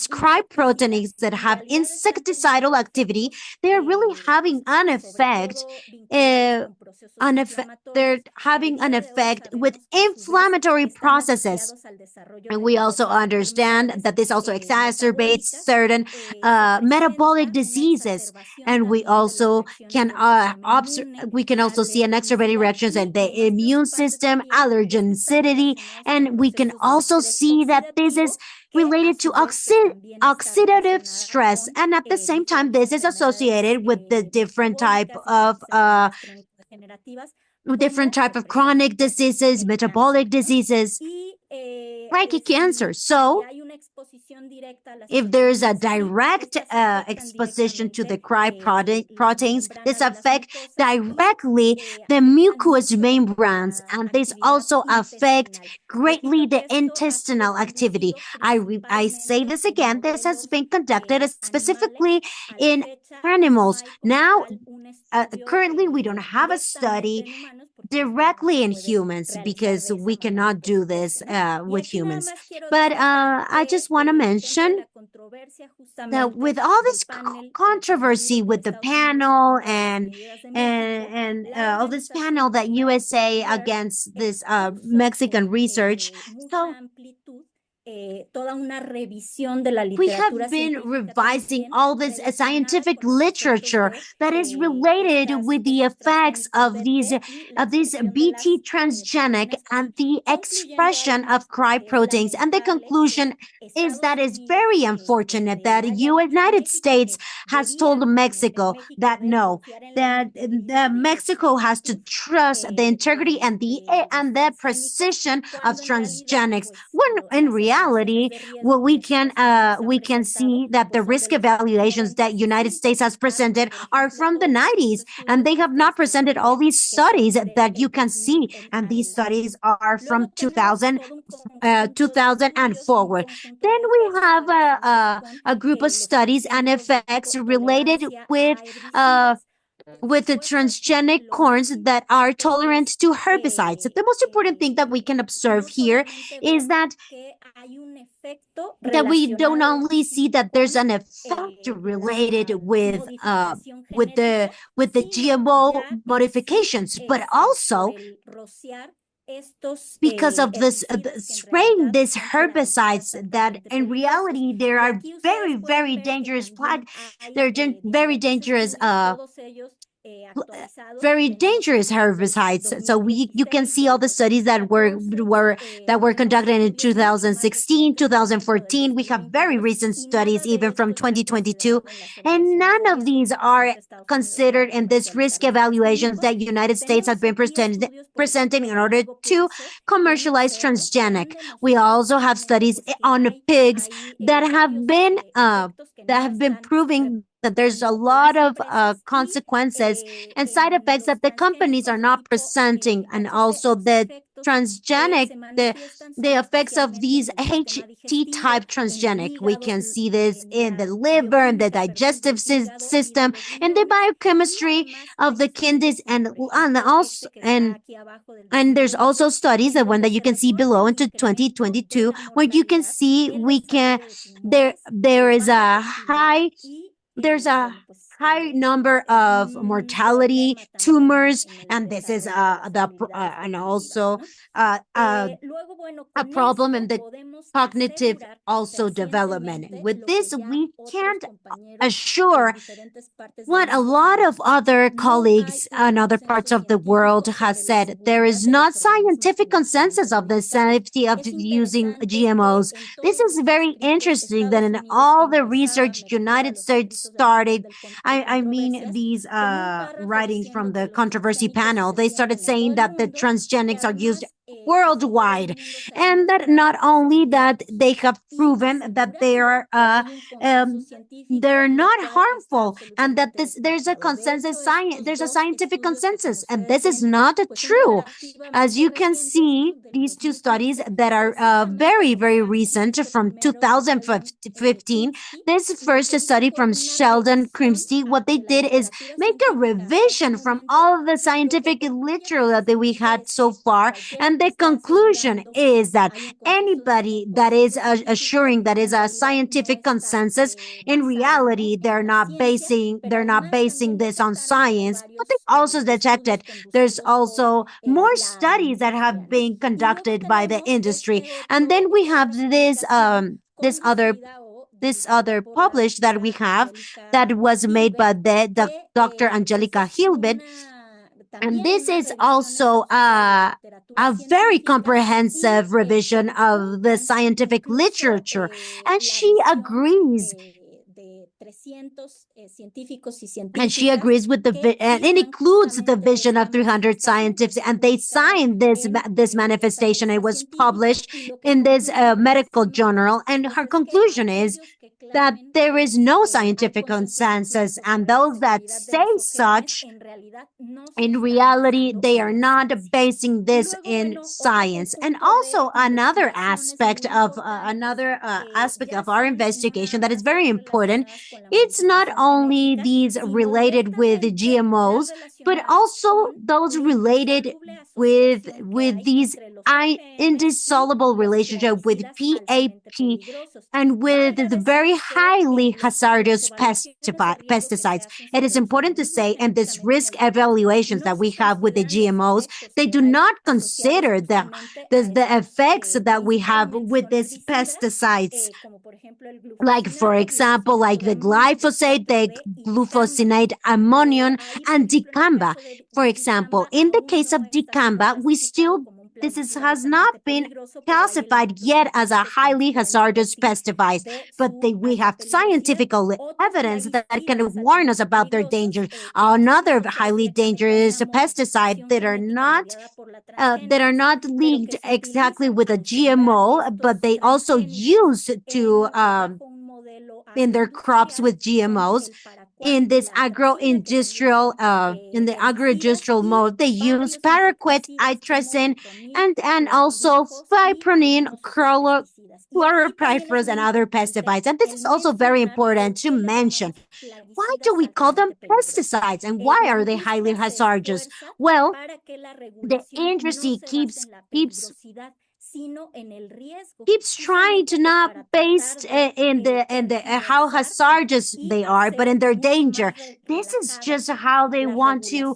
Speaker 4: cry proteins that have insecticidal activity, they are really having an effect. They're having an effect with inflammatory processes, and we also understand that this also exacerbates certain metabolic diseases, and we also can see an exacerbated reactions in the immune system, allergenicity, and we can also see that this is related to oxidative stress, and at the same time this is associated with the different type of chronic diseases, metabolic diseases. like cancer. So if there's a direct exposition to the proteins, this affects directly the mucous membranes, and this also affects greatly the intestinal activity. I say this again, this has been conducted specifically in animals. Now, currently, we don't have a study directly in humans because we cannot do this with humans. But I just want to mention that with all this controversy with the panel and all this panel that USA against this Mexican research, so we have been revising all this scientific literature that is related with the effects of these BT transgenic and the expression of cry proteins. And the conclusion is that it's very unfortunate that the United States has told Mexico that no, that Mexico has to trust the integrity and the precision of transgenics. When in reality, well, we can see that the risk evaluations that United States has presented are from the 90s, and they have not presented all these studies that you can see, and these studies are from 2000 and forward. Then we have a group of studies and effects related with the transgenic corns that are tolerant to herbicides. The most important thing that we can observe here is that we don't only see that there's an effect related with the GMO modifications, but also because of this spraying these herbicides that in reality there are very, very dangerous very dangerous herbicides. So you can see all the studies that were conducted in 2016, 2014. We have very recent studies even from 2022, and none of these are considered in this risk evaluations that United States have been presenting in order to commercialize transgenic. We also have studies on pigs that have been proving that there's a lot of consequences and side effects that the companies are not presenting, and also the transgenic, the effects of these HT type transgenic. We can see this in the liver and the digestive system and the biochemistry of the kidneys, and there's also studies, the one that you can see below into 2022, where you can see there's a high number of mortality, tumors, and this is and also a problem in the cognitive also development. With this, we can't assure what a lot of other colleagues in other parts of the world has said. There is not scientific consensus of the safety of using GMOs. This is very interesting that in all the research United States started, I mean these writings from the controversy panel, they started saying that the transgenics are used worldwide, and that not only that they have proven that they're not harmful, and that there's a scientific consensus, and this is not true. As you can see, these two studies that are very, very recent from 2015, this first study from Sheldon Crimsty, what they did is make a revision from all of the scientific literature that we had so far, and the conclusion is that anybody that is assuring that is a scientific consensus, in reality, they're not basing this on science, but they also detected there's also more studies that have been conducted by the industry. And then we have this other published that we have that was made by the Dr. Angelica Hilbert. And this is also a very comprehensive revision of the scientific literature. And she agrees And she agrees with and it includes the vision of 300 scientists, and they signed this manifestation. It was published in this medical journal, and her conclusion is that there is no scientific consensus, and those that say such, in reality, they are not basing this in science. And also another aspect of our investigation that is very important, it's not only these related with GMOs, but also those related with these indissoluble relationship with PAP and with the very highly hazardous pesticides. It is important to say, and this risk evaluations that we have with the GMOs, they do not consider the effects that we have with these pesticides. Like, for example, like the glyphosate, the glufosinate ammonium, and dicamba. For example, in the case of dicamba, has not been classified yet as a highly hazardous pesticide, but we have scientific evidence that can warn us about their danger. Another highly dangerous pesticide that are not linked exactly with a GMO, but they also use to in their crops with GMOs. In this agro-industrial mode, they use paraquat, atrazine, and also fipronil, chlorpyrifos, and other pesticides. And this is also very important to mention. Why do we call them pesticides, and why are they highly hazardous? Well, the industry keeps trying to not based in the how hazardous they are, but in their danger. This is just how they want to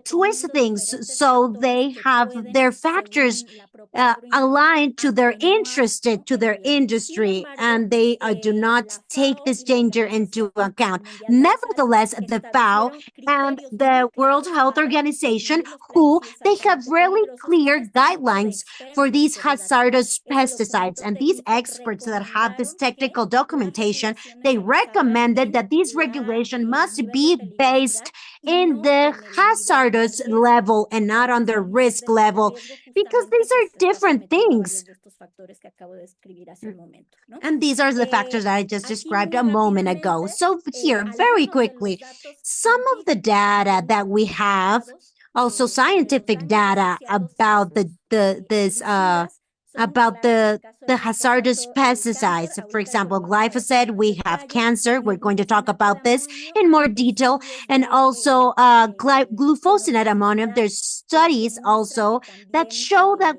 Speaker 4: twist things, so they have their factors aligned to their interest, to their industry, and they do not take this danger into account. Nevertheless, the FAO and the World Health Organization, who they have really clear guidelines for these hazardous pesticides, and these experts that have this technical documentation, they recommended that these regulation must be based in the hazardous level and not on the risk level, because these are different things. And these are the factors that I just described a moment ago. So here, very quickly, some of the data that we have, also scientific data about the hazardous pesticides. For example, glyphosate, we have cancer. We're going to talk about this in more detail. And also glufosinate ammonium. There's studies also that show that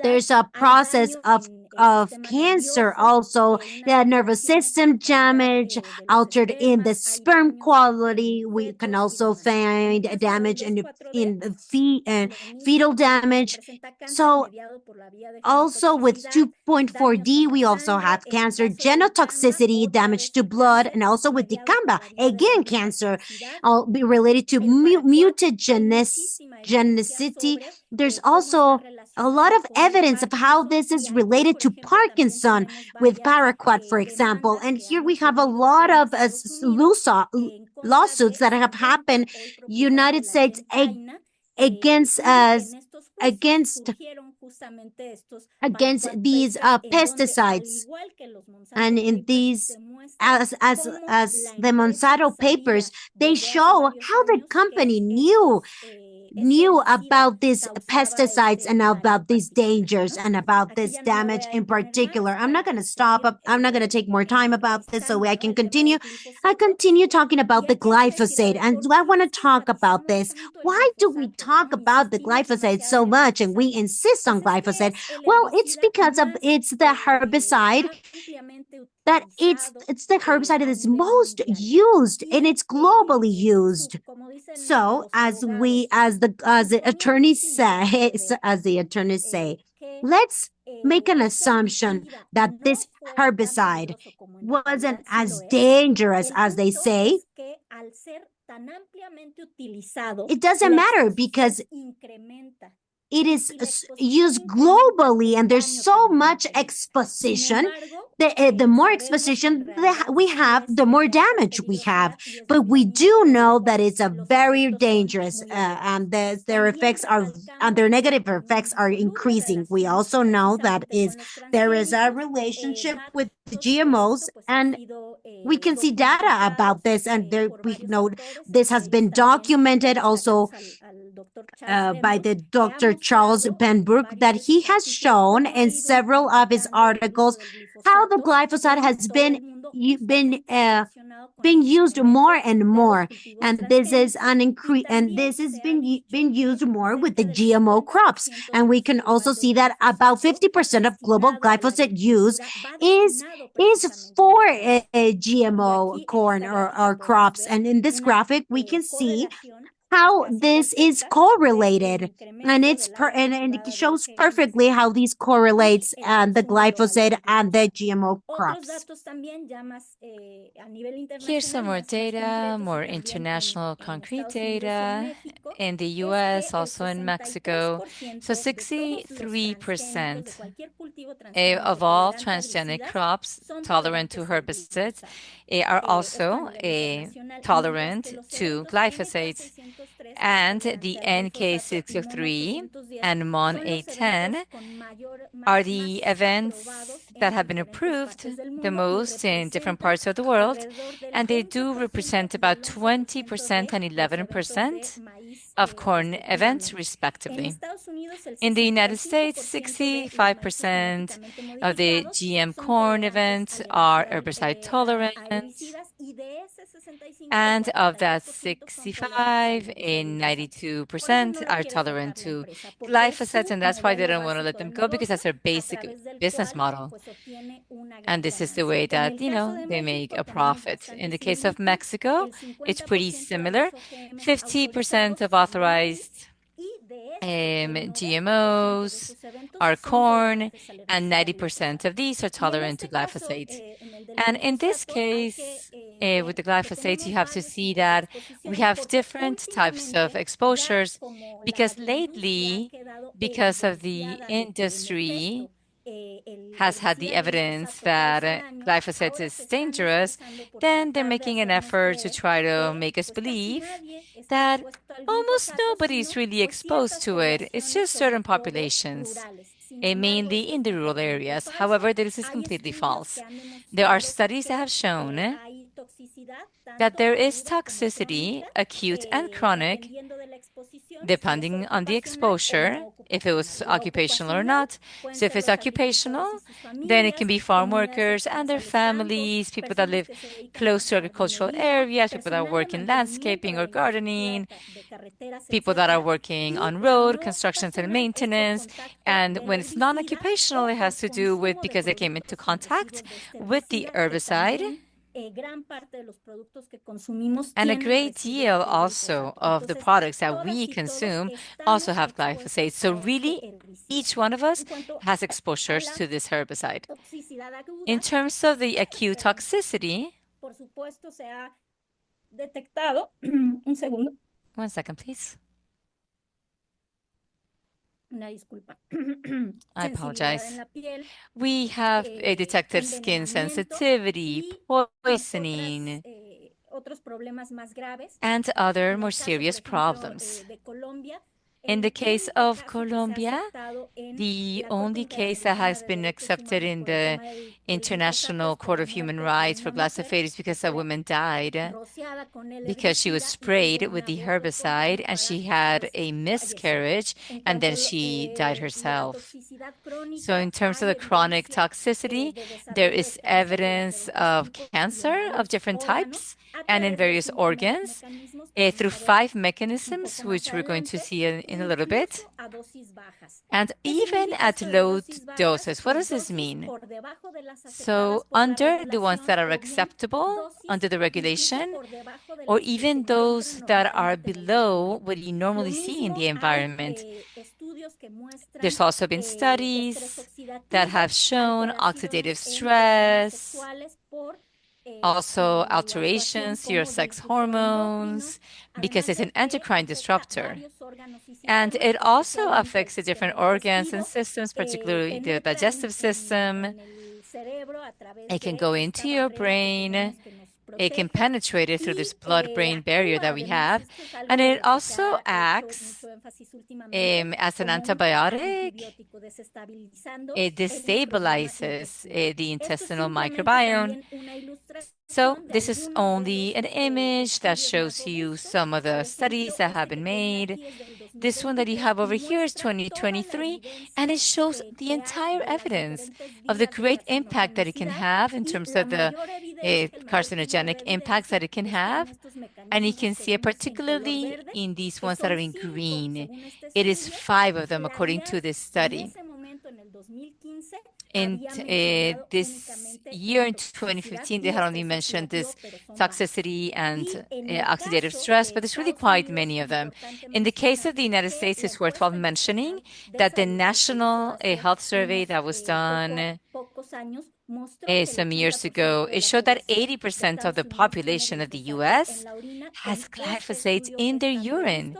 Speaker 4: there's a process of cancer, also nervous system damage, altered in the sperm quality. We can also find damage in fetal damage. So also with 2.4D, we also have cancer, genotoxicity, damage to blood, and also with dicamba, again, cancer, all be related to mutagenicity. There's also a lot of evidence of how this is related to Parkinson with paraquat, for example. And here we have a lot of lawsuits that have happened United States against these pesticides. And in these, as the Monsanto papers, they show how the company knew about these pesticides and about these dangers and about this damage in particular. I'm not going to stop. I'm not going to take more time about this so I can continue. I continue talking about the glyphosate, and I want to talk about this. Why do we talk about the glyphosate so much and we insist on glyphosate? Well, it's because it's the herbicide that it's the herbicide that is most used, and it's globally used. So as the attorneys say, let's make an assumption that this herbicide wasn't as dangerous as they say. It doesn't matter, because it is used globally, and there's so much exposition. The more exposition we have, the more damage we have. But we do know that it's a very dangerous, and their effects are, and their negative effects are increasing. We also know that there is a relationship with the GMOs, and we can see data about this, and we know this has been documented also by the Dr. Charles Penbrook, that he has shown in several of his articles how the glyphosate has been used more and more, and this is an increase, and this has been used more with the GMO crops, and we can also see that about 50% of global glyphosate use is for GMO corn or crops, and in this graphic we can see how this is correlated, and and it shows perfectly how these correlates, and the glyphosate and the GMO crops.
Speaker 5: Here's some more data, more international concrete data in the US, also in Mexico. So 63% of all transgenic crops tolerant to herbicides are also tolerant to glyphosate. And the NK63 and MON 810 are the events that have been approved the most in different parts of the world, and they do represent about 20% and 11% of corn events, respectively. In the United States, 65% of the GM corn events are herbicide tolerant, and of that 65, 92% are tolerant to glyphosate, and that's why they don't want to let them go, because that's their basic business model. And this is the way that, they make a profit. In the case of Mexico, it's pretty similar. 50% of authorized GMOs are corn, and 90% of these are tolerant to glyphosate. And in this case, with the glyphosate, you have to see that we have different types of exposures, because lately, because of the industry has had the evidence that glyphosate is dangerous, then they're making an effort to try to make us believe that almost nobody is really exposed to it. It's just certain populations, mainly in the rural areas. However, this is completely false. There are studies that have shown that there is toxicity, acute and chronic, depending on the exposure, if it was occupational or not. So if it's occupational, then it can be farm workers and their families, people that live close to agricultural areas, people that work in landscaping or gardening, people that are working on road constructions and maintenance. And when it's non-occupational, it has to do with because they came into contact with the herbicide. And a great deal also of the products that we consume also have glyphosate. So really, each one of us has exposures to this herbicide. In terms of the acute toxicity, one second, please. I apologize. We have detected skin sensitivity, poisoning, and other more serious problems. In the case of Colombia, the only case that has been accepted in the International Court of Human Rights for glyphosate is because a woman died because she was sprayed with the herbicide and she had a miscarriage and then she died herself. So in terms of the chronic toxicity, there is evidence of cancer of different types and in various organs through 5 mechanisms, which we're going to see in a little bit. And even at low doses, what does this mean? So under the ones that are acceptable under the regulation, or even those that are below what you normally see in the environment. There's also been studies that have shown oxidative stress also alterations, your sex hormones, because it's an endocrine disruptor. And it also affects the different organs and systems, particularly the digestive system. It can go into your brain. It can penetrate it through this blood-brain barrier that we have. And it also acts as an antibiotic. It destabilizes the intestinal microbiome. So this is only an image that shows you some of the studies that have been made. This one that you have over here is 2023, and it shows the entire evidence of the great impact that it can have in terms of the carcinogenic impacts that it can have. And you can see it particularly in these ones that are in green. It is 5 of them according to this study. In this year, in 2015, they had only mentioned this toxicity and oxidative stress, but there's really quite many of them. In the case of the United States, it's worthwhile mentioning that the National Health Survey that was done some years ago, it showed that 80% of the population of the US has glyphosate in their urine.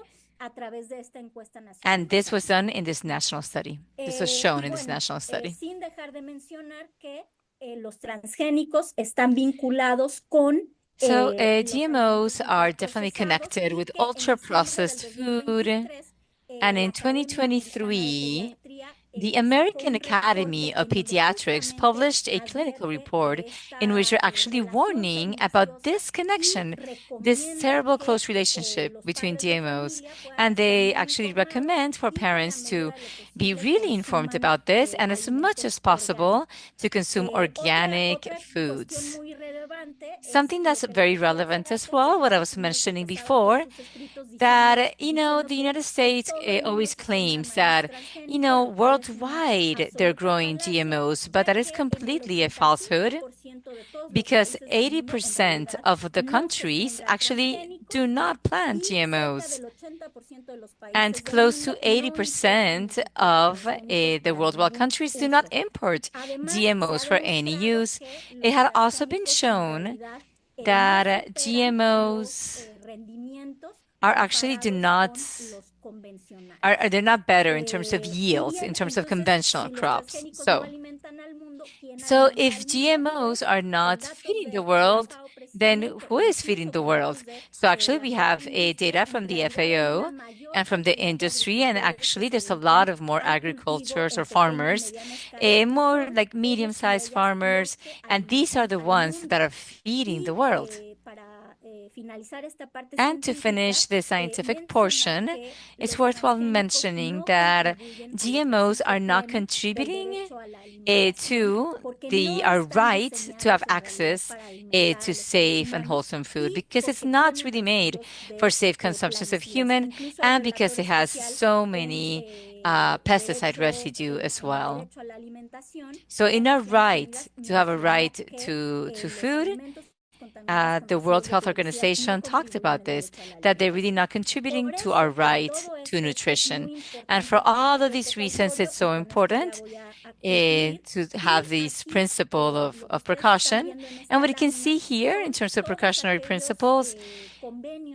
Speaker 5: And this was done in this national study. This was shown in this national study. So GMOs are definitely connected with ultra-processed food. And in 2023, the American Academy of Pediatrics published a clinical report in which they're actually warning about this connection, this terrible close relationship between GMOs. And they actually recommend for parents to be really informed about this and as much as possible to consume organic foods. Something that's very relevant as well, what I was mentioning before, that, the United States always claims that, worldwide they're growing GMOs, but that is completely a falsehood because 80% of the countries actually do not plant GMOs. And close to 80% of the worldwide countries do not import GMOs for any use. It had also been shown that GMOs are actually they're not better in terms of yields, in terms of conventional crops. So if GMOs are not feeding the world, then who is feeding the world? So actually we have data from the FAO and from the industry, and actually there's a lot of more agricultures or farmers, more like medium-sized farmers, and these are the ones that are feeding the world. And to finish the scientific portion, it's worthwhile mentioning that GMOs are not contributing to our right to have access to safe and wholesome food because it's not really made for safe consumptions of human and because it has so many pesticide residue as well. So in our right to have a right to food, the World Health Organization talked about this, that they're really not contributing to our right to nutrition. And for all of these reasons, it's so important to have this principle of precaution. And what you can see here in terms of precautionary principles,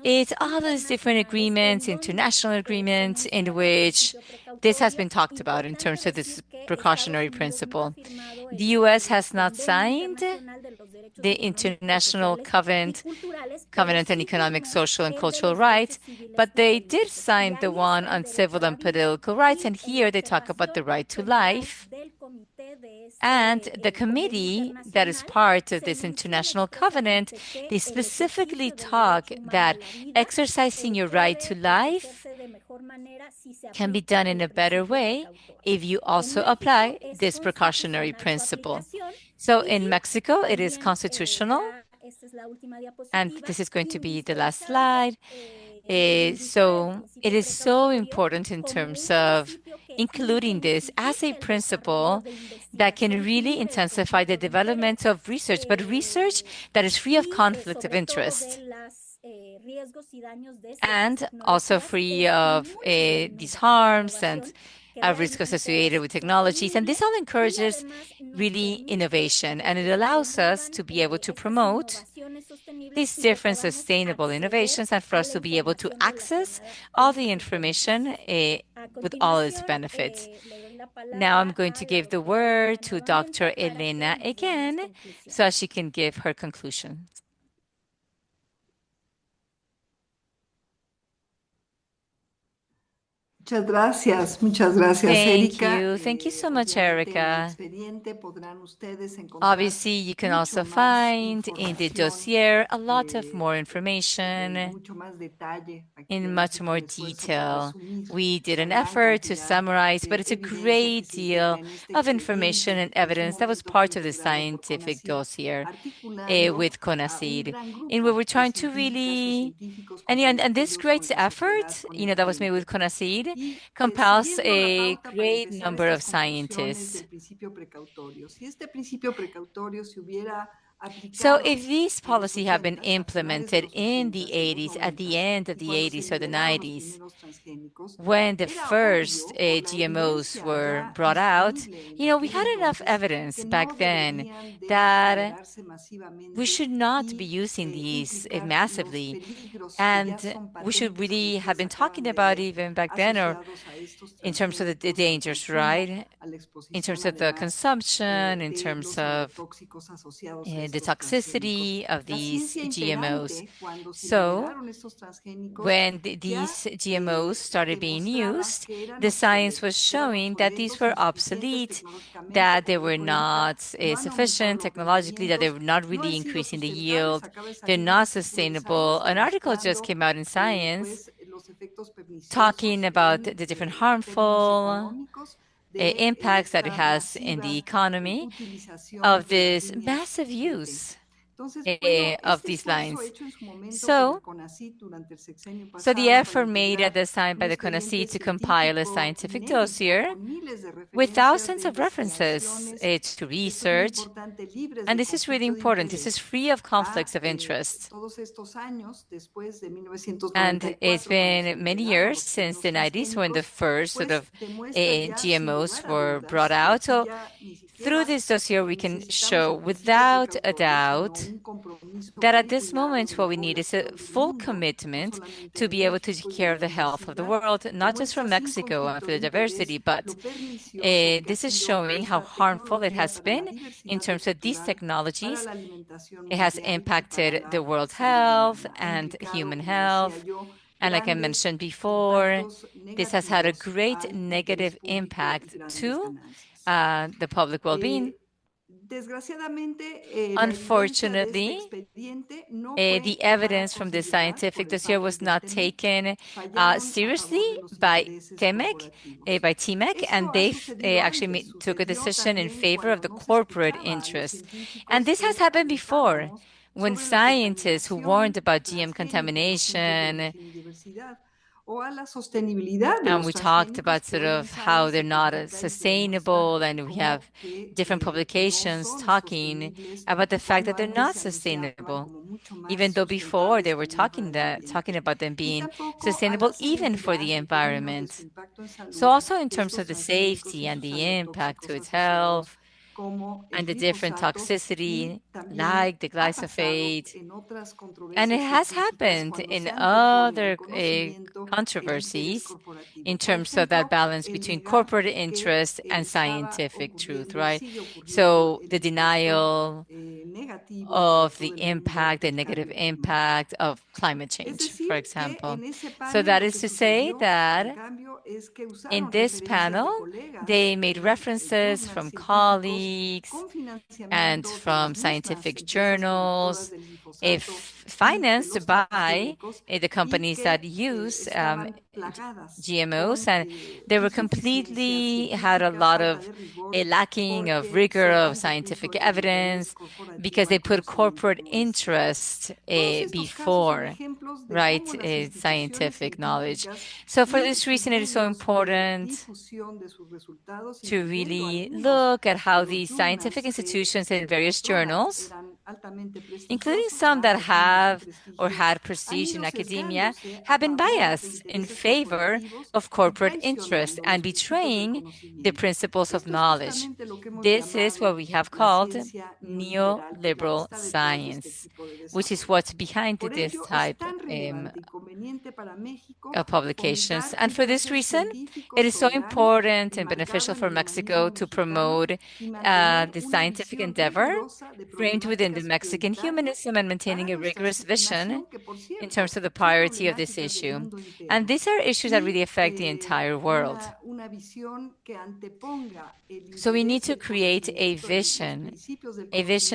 Speaker 5: it's all these different agreements, international agreements, in which this has been talked about in terms of this precautionary principle. The US has not signed the International Covenant on Economic, Social, and Cultural Rights, but they did sign the one on civil and political rights, and here they talk about the right to life. And the committee that is part of this international covenant, they specifically talk that exercising your right to life can be done in a better way if you also apply this precautionary principle. So in Mexico, it is constitutional. And this is going to be the last slide. So it is so important in terms of including this as a principle that can really intensify the development of research, but research that is free of conflict of interest and also free of these harms and risk associated with technologies. And this all encourages really innovation, and it allows us to be able to promote these different sustainable innovations and for us to be able to access all the information with all its benefits. Now I'm going to give the word to Dr. Elena again so she can give her conclusion.
Speaker 3: Muchas gracias, Erika.
Speaker 5: Thank you so much, Erica. Obviously, you can also
Speaker 3: mucho más
Speaker 5: find in the
Speaker 3: información,
Speaker 5: dossier a lot of more information
Speaker 3: mucho más detalle. Aquí
Speaker 5: in
Speaker 3: hemos
Speaker 5: much
Speaker 3: hecho
Speaker 5: more
Speaker 3: el esfuerzo por
Speaker 5: detail.
Speaker 3: resumir
Speaker 5: We did an
Speaker 3: la gran
Speaker 5: effort to
Speaker 3: cantidad
Speaker 5: summarize, but
Speaker 3: de
Speaker 5: it's a
Speaker 3: evidencia que
Speaker 5: great
Speaker 3: se
Speaker 5: deal
Speaker 3: integra en este
Speaker 5: of information and
Speaker 3: expediente que en su
Speaker 5: evidence that was
Speaker 3: momento fue
Speaker 5: part of the
Speaker 3: integrado por
Speaker 5: scientific
Speaker 3: CONACYT,
Speaker 5: dossier
Speaker 3: articulando
Speaker 5: with
Speaker 3: a un
Speaker 5: CONACYT,
Speaker 3: gran
Speaker 5: in where
Speaker 3: grupo
Speaker 5: we're
Speaker 3: de
Speaker 5: trying to
Speaker 3: científicas y
Speaker 5: really
Speaker 3: científicos
Speaker 5: and this
Speaker 3: comprometidos
Speaker 5: great
Speaker 3: con la
Speaker 5: effort,
Speaker 3: sociedad, con
Speaker 5: you
Speaker 3: el
Speaker 5: know, that was made with
Speaker 3: cliente.
Speaker 5: CONACYT,
Speaker 3: Y
Speaker 5: compels
Speaker 3: siguiendo la
Speaker 5: a
Speaker 3: pauta para
Speaker 5: great
Speaker 3: empezar
Speaker 5: number
Speaker 3: estas
Speaker 5: of
Speaker 3: conclusiones
Speaker 5: scientists.
Speaker 3: del principio precautorio. Si este principio precautorio se hubiera
Speaker 5: So
Speaker 3: aplicado
Speaker 5: if these
Speaker 3: en los
Speaker 5: policies have been
Speaker 3: 80s, a finales de
Speaker 5: implemented
Speaker 3: los
Speaker 5: in the
Speaker 3: 80s, en los
Speaker 5: 80s, at the
Speaker 3: 90s,
Speaker 5: end of
Speaker 3: y
Speaker 5: the
Speaker 3: cuando se
Speaker 5: 80s or the
Speaker 3: liberaron los
Speaker 5: 90s,
Speaker 3: primeros transgénicos,
Speaker 5: when the
Speaker 3: era
Speaker 5: first
Speaker 3: obvio por la
Speaker 5: GMOs
Speaker 3: evidencia
Speaker 5: were
Speaker 3: ya
Speaker 5: brought out,
Speaker 3: disponible en
Speaker 5: you know, we
Speaker 3: aquel
Speaker 5: had enough
Speaker 3: entonces
Speaker 5: evidence
Speaker 3: que
Speaker 5: back
Speaker 3: no
Speaker 5: then
Speaker 3: deberían de
Speaker 5: that
Speaker 3: liberarse
Speaker 5: we
Speaker 3: masivamente
Speaker 5: should not be
Speaker 3: y
Speaker 5: using these
Speaker 3: implicar los
Speaker 5: massively.
Speaker 3: peligros que ya
Speaker 5: And
Speaker 3: son
Speaker 5: we should
Speaker 3: patentes, como
Speaker 5: really have
Speaker 3: ustedes
Speaker 5: been
Speaker 3: acaban
Speaker 5: talking
Speaker 3: de
Speaker 5: about
Speaker 3: leer,
Speaker 5: even back then, or
Speaker 3: asociados a estos
Speaker 5: in terms of the
Speaker 3: transgénicos, al
Speaker 5: dangers,
Speaker 3: consumo,
Speaker 5: right?
Speaker 3: a la
Speaker 5: In terms
Speaker 3: exposición
Speaker 5: of the
Speaker 3: además
Speaker 5: consumption, in
Speaker 3: de
Speaker 5: terms
Speaker 3: los
Speaker 5: of
Speaker 3: neurotóxicos asociados a
Speaker 5: the
Speaker 3: estos transgénicos.
Speaker 5: toxicity of
Speaker 3: La
Speaker 5: these
Speaker 3: ciencia
Speaker 5: GMOs.
Speaker 3: imperante, cuando se
Speaker 5: So,
Speaker 3: liberaron estos transgénicos,
Speaker 5: when
Speaker 3: ya
Speaker 5: these GMOs started being
Speaker 3: demostraba
Speaker 5: used,
Speaker 3: que eran
Speaker 5: the science was
Speaker 3: obsoletos. Eran
Speaker 5: showing that these
Speaker 3: obsoletos,
Speaker 5: were
Speaker 3: insuficientes
Speaker 5: obsolete,
Speaker 3: tecnológicamente,
Speaker 5: that they
Speaker 3: como
Speaker 5: were
Speaker 3: dijo Erika,
Speaker 5: not
Speaker 3: no han aumentado
Speaker 5: sufficient
Speaker 3: los
Speaker 5: technologically, that they
Speaker 3: rendimientos,
Speaker 5: were not
Speaker 3: no
Speaker 5: really
Speaker 3: han sido
Speaker 5: increasing the
Speaker 3: sustentables.
Speaker 5: yield,
Speaker 3: Acaba de
Speaker 5: they're
Speaker 3: salir un
Speaker 5: not
Speaker 3: artículo de
Speaker 5: sustainable.
Speaker 3: Science
Speaker 5: An article just
Speaker 3: demostrando
Speaker 5: came out in Science
Speaker 3: pues, los efectos
Speaker 5: talking
Speaker 3: perniciosos
Speaker 5: about
Speaker 3: en
Speaker 5: the different
Speaker 3: términos
Speaker 5: harmful
Speaker 3: económicos de
Speaker 5: impacts that it
Speaker 3: esta
Speaker 5: has in the
Speaker 3: masiva
Speaker 5: economy
Speaker 3: utilización
Speaker 5: of
Speaker 3: de las
Speaker 5: this
Speaker 3: líneas
Speaker 5: massive
Speaker 3: de té.
Speaker 5: use
Speaker 3: Entonces, bueno,
Speaker 5: of
Speaker 3: este
Speaker 5: these
Speaker 3: esfuerzo
Speaker 5: lines.
Speaker 3: hecho en su momento por
Speaker 5: So,
Speaker 3: el CONACYT durante el sexenio
Speaker 5: so the
Speaker 3: pasado para
Speaker 5: effort made at
Speaker 3: integrar
Speaker 5: this time
Speaker 3: un
Speaker 5: by the
Speaker 3: expediente
Speaker 5: CONACYT to compile a
Speaker 3: científico
Speaker 5: scientific
Speaker 3: inédito
Speaker 5: dossier
Speaker 3: con miles de
Speaker 5: with
Speaker 3: referencias de
Speaker 5: thousands of references
Speaker 3: investigaciones,
Speaker 5: to
Speaker 3: esto es muy
Speaker 5: research.
Speaker 3: importante, libres
Speaker 5: And
Speaker 3: de
Speaker 5: this is really
Speaker 3: conflicto de
Speaker 5: important. This is
Speaker 3: interés,
Speaker 5: free of conflicts
Speaker 3: a
Speaker 5: of interest.
Speaker 3: todos estos años después de
Speaker 5: And it's
Speaker 3: 1994, cuando se
Speaker 5: been many
Speaker 3: liberaron
Speaker 5: years
Speaker 3: los
Speaker 5: since the
Speaker 3: primeros
Speaker 5: 90s when the
Speaker 3: transgénicos,
Speaker 5: first sort
Speaker 3: pues
Speaker 5: of
Speaker 3: demuestra ya sin
Speaker 5: GMOs
Speaker 3: lugar a
Speaker 5: were brought
Speaker 3: dudas, y
Speaker 5: out.
Speaker 3: aquí
Speaker 5: So
Speaker 3: ya ni
Speaker 5: through
Speaker 3: siquiera
Speaker 5: this dossier, we can
Speaker 3: necesitamos
Speaker 5: show
Speaker 3: el principio
Speaker 5: without a
Speaker 3: precautorio, sino
Speaker 5: doubt
Speaker 3: un compromiso
Speaker 5: that at this
Speaker 3: curriculado
Speaker 5: moment,
Speaker 3: de
Speaker 5: what
Speaker 3: la
Speaker 5: we need is a
Speaker 3: población del
Speaker 5: full
Speaker 3: mundo, no
Speaker 5: commitment
Speaker 3: solamente
Speaker 5: to
Speaker 3: de
Speaker 5: be able to take
Speaker 3: México y de
Speaker 5: care
Speaker 3: la
Speaker 5: of the health of the
Speaker 3: universidad,
Speaker 5: world, not just for
Speaker 3: demuestra sin
Speaker 5: Mexico and
Speaker 3: conflicto
Speaker 5: for
Speaker 3: de
Speaker 5: the diversity,
Speaker 3: interés
Speaker 5: but
Speaker 3: lo pernicioso que ha
Speaker 5: this is
Speaker 3: sido
Speaker 5: showing how
Speaker 3: esta
Speaker 5: harmful it
Speaker 3: tecnología
Speaker 5: has
Speaker 3: para la
Speaker 5: been in
Speaker 3: diversidad
Speaker 5: terms of these
Speaker 3: vegetal, para
Speaker 5: technologies.
Speaker 3: la alimentación
Speaker 5: It has
Speaker 3: mundial y para
Speaker 5: impacted the
Speaker 3: la
Speaker 5: world
Speaker 3: salud
Speaker 5: health
Speaker 3: humana. Ha
Speaker 5: and
Speaker 3: implicado,
Speaker 5: human
Speaker 3: como decía
Speaker 5: health.
Speaker 3: yo,
Speaker 5: And like I
Speaker 3: grandes
Speaker 5: mentioned before,
Speaker 3: impactos
Speaker 5: this has had a
Speaker 3: negativos
Speaker 5: great
Speaker 3: al interés
Speaker 5: negative
Speaker 3: público y
Speaker 5: impact
Speaker 3: grandes
Speaker 5: to
Speaker 3: ganancias.
Speaker 5: the public well-being.
Speaker 3: Desgraciadamente, la evidencia de este
Speaker 5: Unfortunately,
Speaker 3: expediente no
Speaker 5: the
Speaker 3: fue tomada
Speaker 5: evidence
Speaker 3: con
Speaker 5: from the
Speaker 3: seriedad por
Speaker 5: scientific
Speaker 3: el
Speaker 5: dossier
Speaker 3: panel
Speaker 5: was
Speaker 3: del
Speaker 5: not
Speaker 3: TEMEC.
Speaker 5: taken
Speaker 3: Fallaron a
Speaker 5: seriously
Speaker 3: favor de los
Speaker 5: by
Speaker 3: intereses
Speaker 5: TMEC,
Speaker 3: corporativos.
Speaker 5: by TMEC,
Speaker 3: Esto
Speaker 5: and
Speaker 3: ha
Speaker 5: they
Speaker 3: sucedido
Speaker 5: actually
Speaker 3: antes,
Speaker 5: took a
Speaker 3: sucedió
Speaker 5: decision in
Speaker 3: también
Speaker 5: favor of
Speaker 3: cuando
Speaker 5: the
Speaker 3: no se
Speaker 5: corporate
Speaker 3: escuchaba a los
Speaker 5: interest. And
Speaker 3: científicos
Speaker 5: this has
Speaker 3: que
Speaker 5: happened before
Speaker 3: alertábamos
Speaker 5: when
Speaker 3: sobre la
Speaker 5: scientists who warned
Speaker 3: contaminación
Speaker 5: about GM
Speaker 3: transgénica, los centros de
Speaker 5: contamination,
Speaker 3: origen y diversidad, o a la sostenibilidad de
Speaker 5: and
Speaker 3: los
Speaker 5: we talked
Speaker 3: transgénicos
Speaker 5: about
Speaker 3: que
Speaker 5: sort
Speaker 3: hoy en
Speaker 5: of how
Speaker 3: Science
Speaker 5: they're
Speaker 3: se
Speaker 5: not
Speaker 3: publica y se demuestra
Speaker 5: sustainable, and we have
Speaker 3: como que
Speaker 5: different
Speaker 3: no
Speaker 5: publications
Speaker 3: son
Speaker 5: talking
Speaker 3: sostenibles
Speaker 5: about the fact
Speaker 3: cuando
Speaker 5: that they're
Speaker 3: antes
Speaker 5: not
Speaker 3: se anunciaban
Speaker 5: sustainable,
Speaker 3: como mucho más
Speaker 5: even though before they
Speaker 3: sustentables
Speaker 5: were
Speaker 3: también para
Speaker 5: talking
Speaker 3: el
Speaker 5: talking
Speaker 3: ambiente.
Speaker 5: about them
Speaker 3: Y
Speaker 5: being
Speaker 3: tampoco a
Speaker 5: sustainable
Speaker 3: la
Speaker 5: even for
Speaker 3: salubridad
Speaker 5: the
Speaker 3: en términos de su
Speaker 5: environment.
Speaker 3: impacto en
Speaker 5: So
Speaker 3: salud
Speaker 5: also in
Speaker 3: de
Speaker 5: terms
Speaker 3: estos
Speaker 5: of the
Speaker 3: transgénicos
Speaker 5: safety
Speaker 3: y
Speaker 5: and
Speaker 3: sus
Speaker 5: the impact to
Speaker 3: agrotóxicos
Speaker 5: its
Speaker 3: asociados
Speaker 5: health
Speaker 3: como el
Speaker 5: and the different
Speaker 3: glifosato, y
Speaker 5: toxicity
Speaker 3: también
Speaker 5: like the
Speaker 3: ha pasado
Speaker 5: glyphosate.
Speaker 3: en otras
Speaker 5: And it
Speaker 3: controversias
Speaker 5: has
Speaker 3: científicas
Speaker 5: happened
Speaker 3: cuando
Speaker 5: in
Speaker 3: se han puesto en
Speaker 5: other
Speaker 3: reconocimiento el interés
Speaker 5: controversies in
Speaker 3: corporativo. Por
Speaker 5: terms of that
Speaker 3: ejemplo,
Speaker 5: balance
Speaker 3: el
Speaker 5: between
Speaker 3: negar
Speaker 5: corporate
Speaker 3: que
Speaker 5: interest and
Speaker 3: estaba
Speaker 5: scientific truth,
Speaker 3: ocurriendo,
Speaker 5: right?
Speaker 3: sigue ocurriendo
Speaker 5: So
Speaker 3: el
Speaker 5: the
Speaker 3: impacto
Speaker 5: denial
Speaker 3: negativo para
Speaker 5: of
Speaker 3: todo
Speaker 5: the
Speaker 3: el mundo
Speaker 5: impact, the
Speaker 3: del
Speaker 5: negative
Speaker 3: cambio climático.
Speaker 5: impact of climate
Speaker 3: Es
Speaker 5: change,
Speaker 3: decir,
Speaker 5: for
Speaker 3: que
Speaker 5: example.
Speaker 3: en ese
Speaker 5: So
Speaker 3: panel
Speaker 5: that
Speaker 3: lo
Speaker 5: is
Speaker 3: que
Speaker 5: to say
Speaker 3: sucedió, en
Speaker 5: that
Speaker 3: cambio, es que
Speaker 5: in
Speaker 3: usaron
Speaker 5: this
Speaker 3: referencias de
Speaker 5: panel,
Speaker 3: colegas
Speaker 5: they made
Speaker 3: y
Speaker 5: references
Speaker 3: journals
Speaker 5: from
Speaker 3: científicos
Speaker 5: colleagues
Speaker 3: con
Speaker 5: and
Speaker 3: financiamiento de
Speaker 5: from
Speaker 3: las mismas
Speaker 5: scientific
Speaker 3: empresas productoras
Speaker 5: journals,
Speaker 3: del
Speaker 5: if
Speaker 3: glifosato y de
Speaker 5: financed
Speaker 3: los
Speaker 5: by
Speaker 3: transgénicos,
Speaker 5: the
Speaker 3: y
Speaker 5: companies that
Speaker 3: que
Speaker 5: use
Speaker 3: estaban plagadas
Speaker 5: GMOs,
Speaker 3: con
Speaker 5: and they were
Speaker 3: insuficiencia
Speaker 5: completely had a
Speaker 3: científica,
Speaker 5: lot
Speaker 3: falta
Speaker 5: of
Speaker 3: de
Speaker 5: a
Speaker 3: rigor,
Speaker 5: lacking of
Speaker 3: porque
Speaker 5: rigor
Speaker 3: se
Speaker 5: of
Speaker 3: han depuesto
Speaker 5: scientific
Speaker 3: el interés
Speaker 5: evidence
Speaker 3: corporativo
Speaker 5: because
Speaker 3: al
Speaker 5: they put
Speaker 3: conocimiento,
Speaker 5: corporate
Speaker 3: como decía.
Speaker 5: interest
Speaker 3: Todos estos casos son
Speaker 5: before
Speaker 3: ejemplos de
Speaker 5: right
Speaker 3: cómo las instituciones
Speaker 5: scientific knowledge.
Speaker 3: científicas
Speaker 5: So for
Speaker 3: y
Speaker 5: this
Speaker 3: sus
Speaker 5: reason, it is so
Speaker 3: medios de
Speaker 5: important
Speaker 3: difusión de sus resultados,
Speaker 5: to
Speaker 3: incluyendo
Speaker 5: really
Speaker 3: algunos
Speaker 5: look at
Speaker 3: de
Speaker 5: how
Speaker 3: los
Speaker 5: the scientific institutions and various journals,
Speaker 3: eran altamente
Speaker 5: including
Speaker 3: prestigiosos,
Speaker 5: some that
Speaker 3: altamente
Speaker 5: have or
Speaker 3: prestigiosos,
Speaker 5: had
Speaker 3: han
Speaker 5: prestige in
Speaker 3: ido
Speaker 5: academia,
Speaker 3: sesgándose a
Speaker 5: have been
Speaker 3: favor de
Speaker 5: biased in
Speaker 3: intereses
Speaker 5: favor
Speaker 3: corporativos
Speaker 5: of
Speaker 3: y
Speaker 5: corporate interest
Speaker 3: traicionando
Speaker 5: and
Speaker 3: los principios del
Speaker 5: betraying the
Speaker 3: conocimiento.
Speaker 5: principles of
Speaker 3: Esto es
Speaker 5: knowledge.
Speaker 3: justamente lo que hemos
Speaker 5: This is what
Speaker 3: llamado
Speaker 5: we have
Speaker 3: la
Speaker 5: called
Speaker 3: ciencia neoliberal, que es la que
Speaker 5: neoliberal
Speaker 3: está detrás de este
Speaker 5: science,
Speaker 3: tipo de
Speaker 5: which is
Speaker 3: desarrollo.
Speaker 5: what's behind
Speaker 3: Por
Speaker 5: this
Speaker 3: ello, es
Speaker 5: type
Speaker 3: tan relevante y conveniente para México
Speaker 5: of publications.
Speaker 3: fomentar
Speaker 5: And
Speaker 3: un
Speaker 5: for this
Speaker 3: quehacer
Speaker 5: reason,
Speaker 3: científico
Speaker 5: it is so
Speaker 3: soberano
Speaker 5: important and
Speaker 3: enmarcado
Speaker 5: beneficial
Speaker 3: en
Speaker 5: for
Speaker 3: el
Speaker 5: Mexico
Speaker 3: humanismo
Speaker 5: to
Speaker 3: mexicano
Speaker 5: promote
Speaker 3: y mantener
Speaker 5: the
Speaker 3: una
Speaker 5: scientific
Speaker 3: visión
Speaker 5: endeavor
Speaker 3: rigurosa de
Speaker 5: framed within the
Speaker 3: problemáticas
Speaker 5: Mexican
Speaker 3: prioritarias
Speaker 5: humanism and
Speaker 3: para
Speaker 5: maintaining a
Speaker 3: nuestra
Speaker 5: rigorous vision
Speaker 3: nación, que por
Speaker 5: in terms
Speaker 3: cierto
Speaker 5: of the
Speaker 3: son
Speaker 5: priority of this
Speaker 3: problemáticas del
Speaker 5: issue.
Speaker 3: mundo entero.
Speaker 5: And these are issues that really
Speaker 3: Y
Speaker 5: affect the entire world.
Speaker 3: una visión que anteponga el
Speaker 5: So we need
Speaker 3: interés
Speaker 5: to
Speaker 3: del
Speaker 5: create a
Speaker 3: conocimiento, los
Speaker 5: vision
Speaker 3: principios del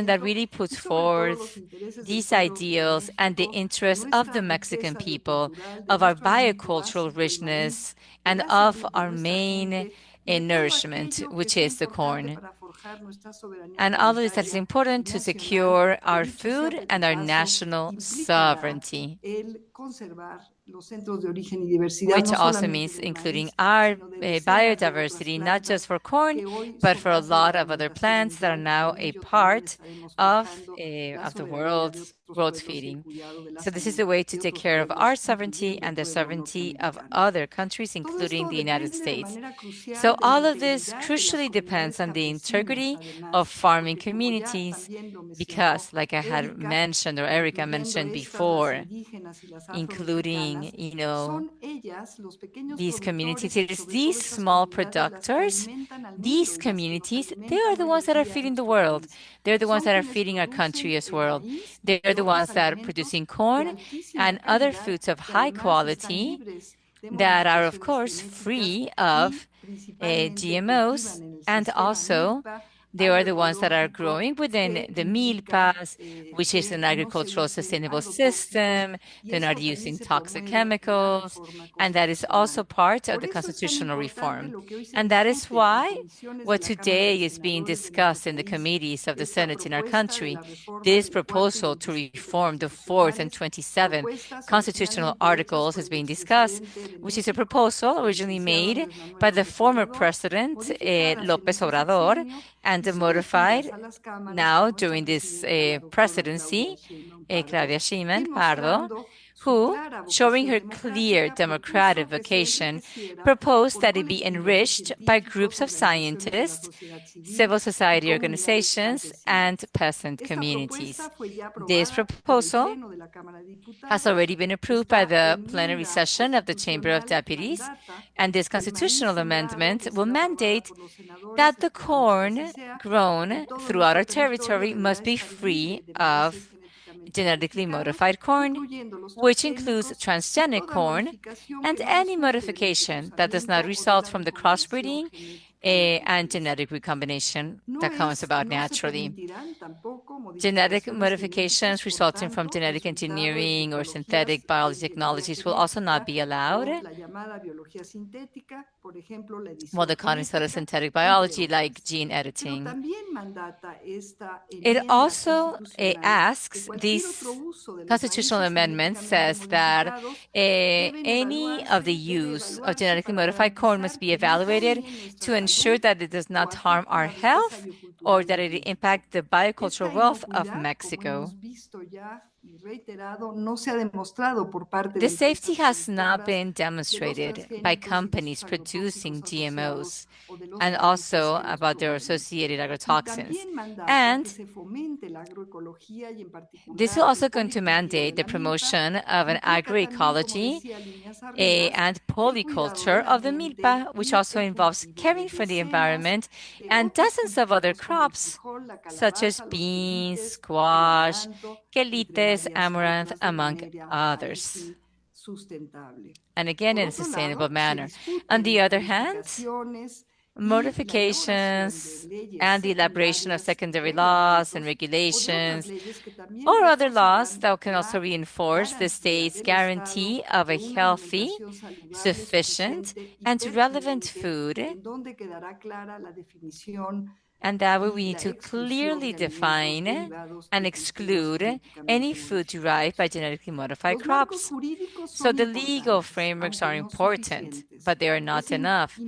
Speaker 5: that
Speaker 3: conocimiento
Speaker 5: really
Speaker 3: y
Speaker 5: puts
Speaker 3: sobre todo los
Speaker 5: forth
Speaker 3: intereses del
Speaker 5: these
Speaker 3: pueblo de
Speaker 5: ideals and the
Speaker 3: México, de
Speaker 5: interests of the
Speaker 3: nuestra
Speaker 5: Mexican
Speaker 3: riqueza
Speaker 5: people,
Speaker 3: biocultural, de
Speaker 5: of our
Speaker 3: nuestro alimento
Speaker 5: biocultural
Speaker 3: básico, el maíz,
Speaker 5: richness,
Speaker 3: de
Speaker 5: and
Speaker 3: la
Speaker 5: of
Speaker 3: salud de
Speaker 5: our
Speaker 3: nuestra
Speaker 5: main
Speaker 3: gente y de todo
Speaker 5: nourishment,
Speaker 3: aquello que
Speaker 5: which
Speaker 3: sea
Speaker 5: is the
Speaker 3: importante
Speaker 5: corn.
Speaker 3: para forjar nuestra soberanía
Speaker 5: And all of this that is
Speaker 3: alimentaria y
Speaker 5: important to
Speaker 3: nacional,
Speaker 5: secure
Speaker 3: que
Speaker 5: our
Speaker 3: dicho sea
Speaker 5: food
Speaker 3: de
Speaker 5: and our
Speaker 3: paso,
Speaker 5: national
Speaker 3: implicará
Speaker 5: sovereignty,
Speaker 3: el conservar los centros de origen y diversidad,
Speaker 5: which
Speaker 3: no
Speaker 5: also
Speaker 3: solamente
Speaker 5: means
Speaker 3: del
Speaker 5: including
Speaker 3: maíz,
Speaker 5: our
Speaker 3: sino de decenas de otras
Speaker 5: biodiversity, not just
Speaker 3: plantas
Speaker 5: for corn,
Speaker 3: que hoy
Speaker 5: but
Speaker 3: son
Speaker 5: for a
Speaker 3: base de la
Speaker 5: lot of other
Speaker 3: alimentación
Speaker 5: plants that are
Speaker 3: mundial y
Speaker 5: now
Speaker 3: en
Speaker 5: a
Speaker 3: ello también
Speaker 5: part
Speaker 3: estaremos
Speaker 5: of
Speaker 3: forjando la
Speaker 5: the
Speaker 3: soberanía de otros
Speaker 5: world's
Speaker 3: pueblos y el
Speaker 5: feeding.
Speaker 3: cuidado de la
Speaker 5: So this is
Speaker 3: salud
Speaker 5: the way to
Speaker 3: de
Speaker 5: take
Speaker 3: otros
Speaker 5: care of our
Speaker 3: pueblos,
Speaker 5: sovereignty
Speaker 3: incluyendo el
Speaker 5: and the
Speaker 3: pueblo
Speaker 5: sovereignty of
Speaker 3: norteamericano.
Speaker 5: other countries,
Speaker 3: Todo
Speaker 5: including
Speaker 3: esto
Speaker 5: the United
Speaker 3: depende de
Speaker 5: States.
Speaker 3: manera crucial
Speaker 5: So
Speaker 3: de la
Speaker 5: all of this
Speaker 3: integridad de las
Speaker 5: crucially depends
Speaker 3: comunidades
Speaker 5: on the
Speaker 3: campesinas,
Speaker 5: integrity of
Speaker 3: además,
Speaker 5: farming
Speaker 3: porque como ya
Speaker 5: communities,
Speaker 3: también lo mencionó
Speaker 5: because, like I had
Speaker 3: Erika,
Speaker 5: mentioned or Erica
Speaker 3: incluyendo
Speaker 5: mentioned
Speaker 3: estas las
Speaker 5: before,
Speaker 3: indígenas y las
Speaker 5: including,
Speaker 3: afromexicanas, son ellas, los pequeños
Speaker 5: these communities,
Speaker 3: productores y
Speaker 5: it is
Speaker 3: sobre todo
Speaker 5: these
Speaker 3: estas
Speaker 5: small
Speaker 3: comunidades las que
Speaker 5: producers,
Speaker 3: alimentan al mundo
Speaker 5: these
Speaker 3: y las que nos
Speaker 5: communities, they are
Speaker 3: alimentan
Speaker 5: the
Speaker 3: hoy
Speaker 5: ones
Speaker 3: en
Speaker 5: that are
Speaker 3: día en
Speaker 5: feeding the
Speaker 3: nuestro
Speaker 5: world.
Speaker 3: país.
Speaker 5: They're the ones
Speaker 3: Son
Speaker 5: that are
Speaker 3: quienes
Speaker 5: feeding our country
Speaker 3: producen
Speaker 5: as
Speaker 3: el
Speaker 5: well.
Speaker 3: maíz
Speaker 5: They're
Speaker 3: y
Speaker 5: the
Speaker 3: otros
Speaker 5: ones that are
Speaker 3: alimentos
Speaker 5: producing
Speaker 3: de
Speaker 5: corn
Speaker 3: altísima
Speaker 5: and other
Speaker 3: calidad
Speaker 5: foods of
Speaker 3: que
Speaker 5: high
Speaker 3: además están
Speaker 5: quality
Speaker 3: libres de
Speaker 5: that are, of
Speaker 3: modificaciones
Speaker 5: course,
Speaker 3: genéticas
Speaker 5: free of
Speaker 3: y principalmente
Speaker 5: GMOs,
Speaker 3: cultivan en el
Speaker 5: and
Speaker 3: sistema
Speaker 5: also
Speaker 3: milpa
Speaker 5: they are the ones that are
Speaker 3: agroecológico
Speaker 5: growing within
Speaker 3: que
Speaker 5: the
Speaker 3: implica
Speaker 5: milpas, which is
Speaker 3: que
Speaker 5: an
Speaker 3: no se
Speaker 5: agricultural
Speaker 3: usen
Speaker 5: sustainable
Speaker 3: agrotóxicos
Speaker 5: system.
Speaker 3: y
Speaker 5: They're not
Speaker 3: esto también
Speaker 5: using
Speaker 3: se
Speaker 5: toxic
Speaker 3: promueve en la
Speaker 5: chemicals,
Speaker 3: reforma
Speaker 5: and that is also
Speaker 3: constitucional.
Speaker 5: part of
Speaker 3: Por
Speaker 5: the
Speaker 3: eso es tan
Speaker 5: constitutional
Speaker 3: importante
Speaker 5: reform.
Speaker 3: lo que hoy se
Speaker 5: And that is
Speaker 3: discute en
Speaker 5: why
Speaker 3: comisiones de
Speaker 5: what
Speaker 3: la Cámara de
Speaker 5: today is being
Speaker 3: Senadores de nuestro
Speaker 5: discussed in the
Speaker 3: país,
Speaker 5: committees of the
Speaker 3: esta
Speaker 5: Senate in our
Speaker 3: propuesta de
Speaker 5: country,
Speaker 3: la reforma
Speaker 5: this
Speaker 3: del cuarto y
Speaker 5: proposal to
Speaker 3: 27
Speaker 5: reform the fourth and
Speaker 3: constitucionales,
Speaker 5: 27th
Speaker 3: propuestas
Speaker 5: constitutional
Speaker 3: originalmente hechas
Speaker 5: articles
Speaker 3: por
Speaker 5: is
Speaker 3: el
Speaker 5: being discussed,
Speaker 3: expresidente de
Speaker 5: which is a
Speaker 3: México,
Speaker 5: proposal
Speaker 3: el
Speaker 5: originally
Speaker 3: licenciado
Speaker 5: made
Speaker 3: Andrés Manuel
Speaker 5: by the
Speaker 3: López
Speaker 5: former
Speaker 3: Obrador,
Speaker 5: president,
Speaker 3: modificadas en
Speaker 5: López
Speaker 3: ese
Speaker 5: Obrador,
Speaker 3: sexenio
Speaker 5: and
Speaker 3: y sometidas
Speaker 5: modified
Speaker 3: a las cámaras por
Speaker 5: now
Speaker 3: nuestra
Speaker 5: during this
Speaker 3: presidenta, la doctora Claudia
Speaker 5: presidency,
Speaker 3: Sheinbaum Pardo,
Speaker 5: Claudia Sheinbaum
Speaker 3: quien
Speaker 5: Pardo,
Speaker 3: mostrando su
Speaker 5: who,
Speaker 3: clara
Speaker 5: showing
Speaker 3: vocación
Speaker 5: her clear
Speaker 3: democrática,
Speaker 5: democratic
Speaker 3: propuso que se
Speaker 5: vocation,
Speaker 3: enriqueciera
Speaker 5: proposed
Speaker 3: por
Speaker 5: that it be
Speaker 3: colectivos de
Speaker 5: enriched by
Speaker 3: científicos,
Speaker 5: groups of
Speaker 3: organizaciones de la
Speaker 5: scientists,
Speaker 3: sociedad civil
Speaker 5: civil
Speaker 3: y
Speaker 5: society
Speaker 3: comunidades
Speaker 5: organizations, and
Speaker 3: campesinas.
Speaker 5: peasant
Speaker 3: Esta
Speaker 5: communities.
Speaker 3: propuesta fue ya
Speaker 5: This
Speaker 3: aprobada por el
Speaker 5: proposal
Speaker 3: Pleno de la Cámara de
Speaker 5: has
Speaker 3: Diputados.
Speaker 5: already been approved by
Speaker 3: Esta
Speaker 5: the plenary
Speaker 3: enmienda
Speaker 5: session of the Chamber of
Speaker 3: constitucional
Speaker 5: Deputies,
Speaker 3: mandata
Speaker 5: and this
Speaker 3: que el maíz
Speaker 5: constitutional
Speaker 3: sembrado
Speaker 5: amendment
Speaker 3: que
Speaker 5: will
Speaker 3: será aprobada
Speaker 5: mandate
Speaker 3: por los senadores,
Speaker 5: that the
Speaker 3: esperamos que así
Speaker 5: corn
Speaker 3: sea, en
Speaker 5: grown
Speaker 3: todo
Speaker 5: throughout
Speaker 3: nuestro
Speaker 5: our
Speaker 3: territorio
Speaker 5: territory
Speaker 3: deberá
Speaker 5: must be
Speaker 3: estar libre
Speaker 5: free
Speaker 3: de maíces
Speaker 5: of
Speaker 3: genéticamente
Speaker 5: genetically
Speaker 3: modificados,
Speaker 5: modified corn,
Speaker 3: incluyendo los
Speaker 5: which includes
Speaker 3: transgénicos y
Speaker 5: transgenic
Speaker 3: toda
Speaker 5: corn,
Speaker 3: modificación
Speaker 5: and
Speaker 3: que no
Speaker 5: any
Speaker 3: resulte del
Speaker 5: modification that does not
Speaker 3: encriuzamiento o de
Speaker 5: result
Speaker 3: la
Speaker 5: from the
Speaker 3: recombinación
Speaker 5: crossbreeding
Speaker 3: genética natural.
Speaker 5: and genetic recombination
Speaker 3: No
Speaker 5: that comes
Speaker 3: es,
Speaker 5: about
Speaker 3: no se
Speaker 5: naturally.
Speaker 3: permitirán tampoco
Speaker 5: Genetic
Speaker 3: modificaciones genéticas,
Speaker 5: modifications
Speaker 3: por
Speaker 5: resulting from
Speaker 3: tanto,
Speaker 5: genetic
Speaker 3: resultado de
Speaker 5: engineering or synthetic
Speaker 3: tecnologías de
Speaker 5: biology
Speaker 3: ingeniería
Speaker 5: technologies will also not
Speaker 3: genética
Speaker 5: be allowed.
Speaker 3: o la llamada biología sintética, por ejemplo, la
Speaker 5: Well,
Speaker 3: edición
Speaker 5: the concept of
Speaker 3: genética,
Speaker 5: synthetic
Speaker 3: entre
Speaker 5: biology, like
Speaker 3: otras.
Speaker 5: gene
Speaker 3: Pero
Speaker 5: editing.
Speaker 3: también mandata esta
Speaker 5: It
Speaker 3: enmienda
Speaker 5: also
Speaker 3: constitucional que
Speaker 5: asks,
Speaker 3: cualquier otro
Speaker 5: this
Speaker 3: uso de los
Speaker 5: constitutional
Speaker 3: maíces
Speaker 5: amendment
Speaker 3: genéticamente
Speaker 5: says that
Speaker 3: modificados
Speaker 5: any of the
Speaker 3: debe
Speaker 5: use of
Speaker 3: evaluarse
Speaker 5: genetically
Speaker 3: para
Speaker 5: modified corn must
Speaker 3: garantizar
Speaker 5: be
Speaker 3: que no
Speaker 5: evaluated
Speaker 3: dañen nuestra
Speaker 5: to ensure
Speaker 3: salud
Speaker 5: that it does
Speaker 3: o
Speaker 5: not harm
Speaker 3: afecten
Speaker 5: our
Speaker 3: la riqueza
Speaker 5: health or
Speaker 3: biocultural
Speaker 5: that
Speaker 3: de
Speaker 5: it
Speaker 3: México.
Speaker 5: impact the biocultural
Speaker 3: Esta
Speaker 5: wealth of
Speaker 3: inocuidad, como
Speaker 5: Mexico.
Speaker 3: hemos visto ya y reiterado, no se ha demostrado por parte de
Speaker 5: This safety
Speaker 3: empresas
Speaker 5: has not
Speaker 3: productoras
Speaker 5: been
Speaker 3: de los
Speaker 5: demonstrated by
Speaker 3: transgénicos y de sus
Speaker 5: companies producing
Speaker 3: agrotóxicos asociados
Speaker 5: GMOs
Speaker 3: o de los
Speaker 5: and also
Speaker 3: fitosanitarios
Speaker 5: about their
Speaker 3: probables.
Speaker 5: associated
Speaker 3: Y
Speaker 5: agrotoxins.
Speaker 3: también mandata que
Speaker 5: And
Speaker 3: se fomente la agroecología y en
Speaker 5: this is
Speaker 3: particular el
Speaker 5: also going to
Speaker 3: policultivo de
Speaker 5: mandate the
Speaker 3: la milpa.
Speaker 5: promotion of an
Speaker 3: Implica también, como
Speaker 5: agroecology
Speaker 3: decía Líneas Arribas,
Speaker 5: and
Speaker 3: el cuidado del
Speaker 5: polyculture of the
Speaker 3: ambiente
Speaker 5: milpa, which
Speaker 3: y
Speaker 5: also
Speaker 3: el
Speaker 5: involves
Speaker 3: cultivo de
Speaker 5: caring for the
Speaker 3: decenas
Speaker 5: environment
Speaker 3: de
Speaker 5: and
Speaker 3: otros
Speaker 5: dozens of other
Speaker 3: cultivos como el
Speaker 5: crops,
Speaker 3: frijol, la
Speaker 5: such as
Speaker 3: calabaza, los
Speaker 5: beans,
Speaker 3: quelites, el
Speaker 5: squash,
Speaker 3: amaranto, entre
Speaker 5: quelites,
Speaker 3: varias
Speaker 5: amaranth,
Speaker 3: otras, de
Speaker 5: among
Speaker 3: manera, ahí
Speaker 5: others.
Speaker 3: sí, sustentable.
Speaker 5: And again,
Speaker 3: Por
Speaker 5: in a
Speaker 3: otro
Speaker 5: sustainable
Speaker 3: lado, se
Speaker 5: manner. On the
Speaker 3: discuten
Speaker 5: other hand,
Speaker 3: modificaciones y la elaboración de
Speaker 5: modifications
Speaker 3: leyes
Speaker 5: and the elaboration of
Speaker 3: secundarias,
Speaker 5: secondary laws and
Speaker 3: reglamentos o de otras
Speaker 5: regulations
Speaker 3: leyes que también
Speaker 5: or other laws
Speaker 3: reforzarán
Speaker 5: that can also
Speaker 3: la
Speaker 5: reinforce the
Speaker 3: garantía
Speaker 5: state's
Speaker 3: del Estado
Speaker 5: guarantee of a
Speaker 3: de una
Speaker 5: healthy,
Speaker 3: alimentación saludable,
Speaker 5: sufficient,
Speaker 3: suficiente y
Speaker 5: and relevant
Speaker 3: pertinente,
Speaker 5: food,
Speaker 3: en donde quedará clara la definición
Speaker 5: And that way we
Speaker 3: y
Speaker 5: need
Speaker 3: la
Speaker 5: to
Speaker 3: exclusión
Speaker 5: clearly
Speaker 3: de alimentos
Speaker 5: define
Speaker 3: derivados
Speaker 5: and
Speaker 3: protegidos
Speaker 5: exclude any
Speaker 3: genéticamente
Speaker 5: food
Speaker 3: modificados.
Speaker 5: derived by genetically modified
Speaker 3: Los marcos
Speaker 5: crops.
Speaker 3: jurídicos
Speaker 5: So
Speaker 3: son
Speaker 5: the legal
Speaker 3: importantes,
Speaker 5: frameworks
Speaker 3: aunque
Speaker 5: are
Speaker 3: no
Speaker 5: important,
Speaker 3: suficientes.
Speaker 5: but they are not
Speaker 3: Es
Speaker 5: enough.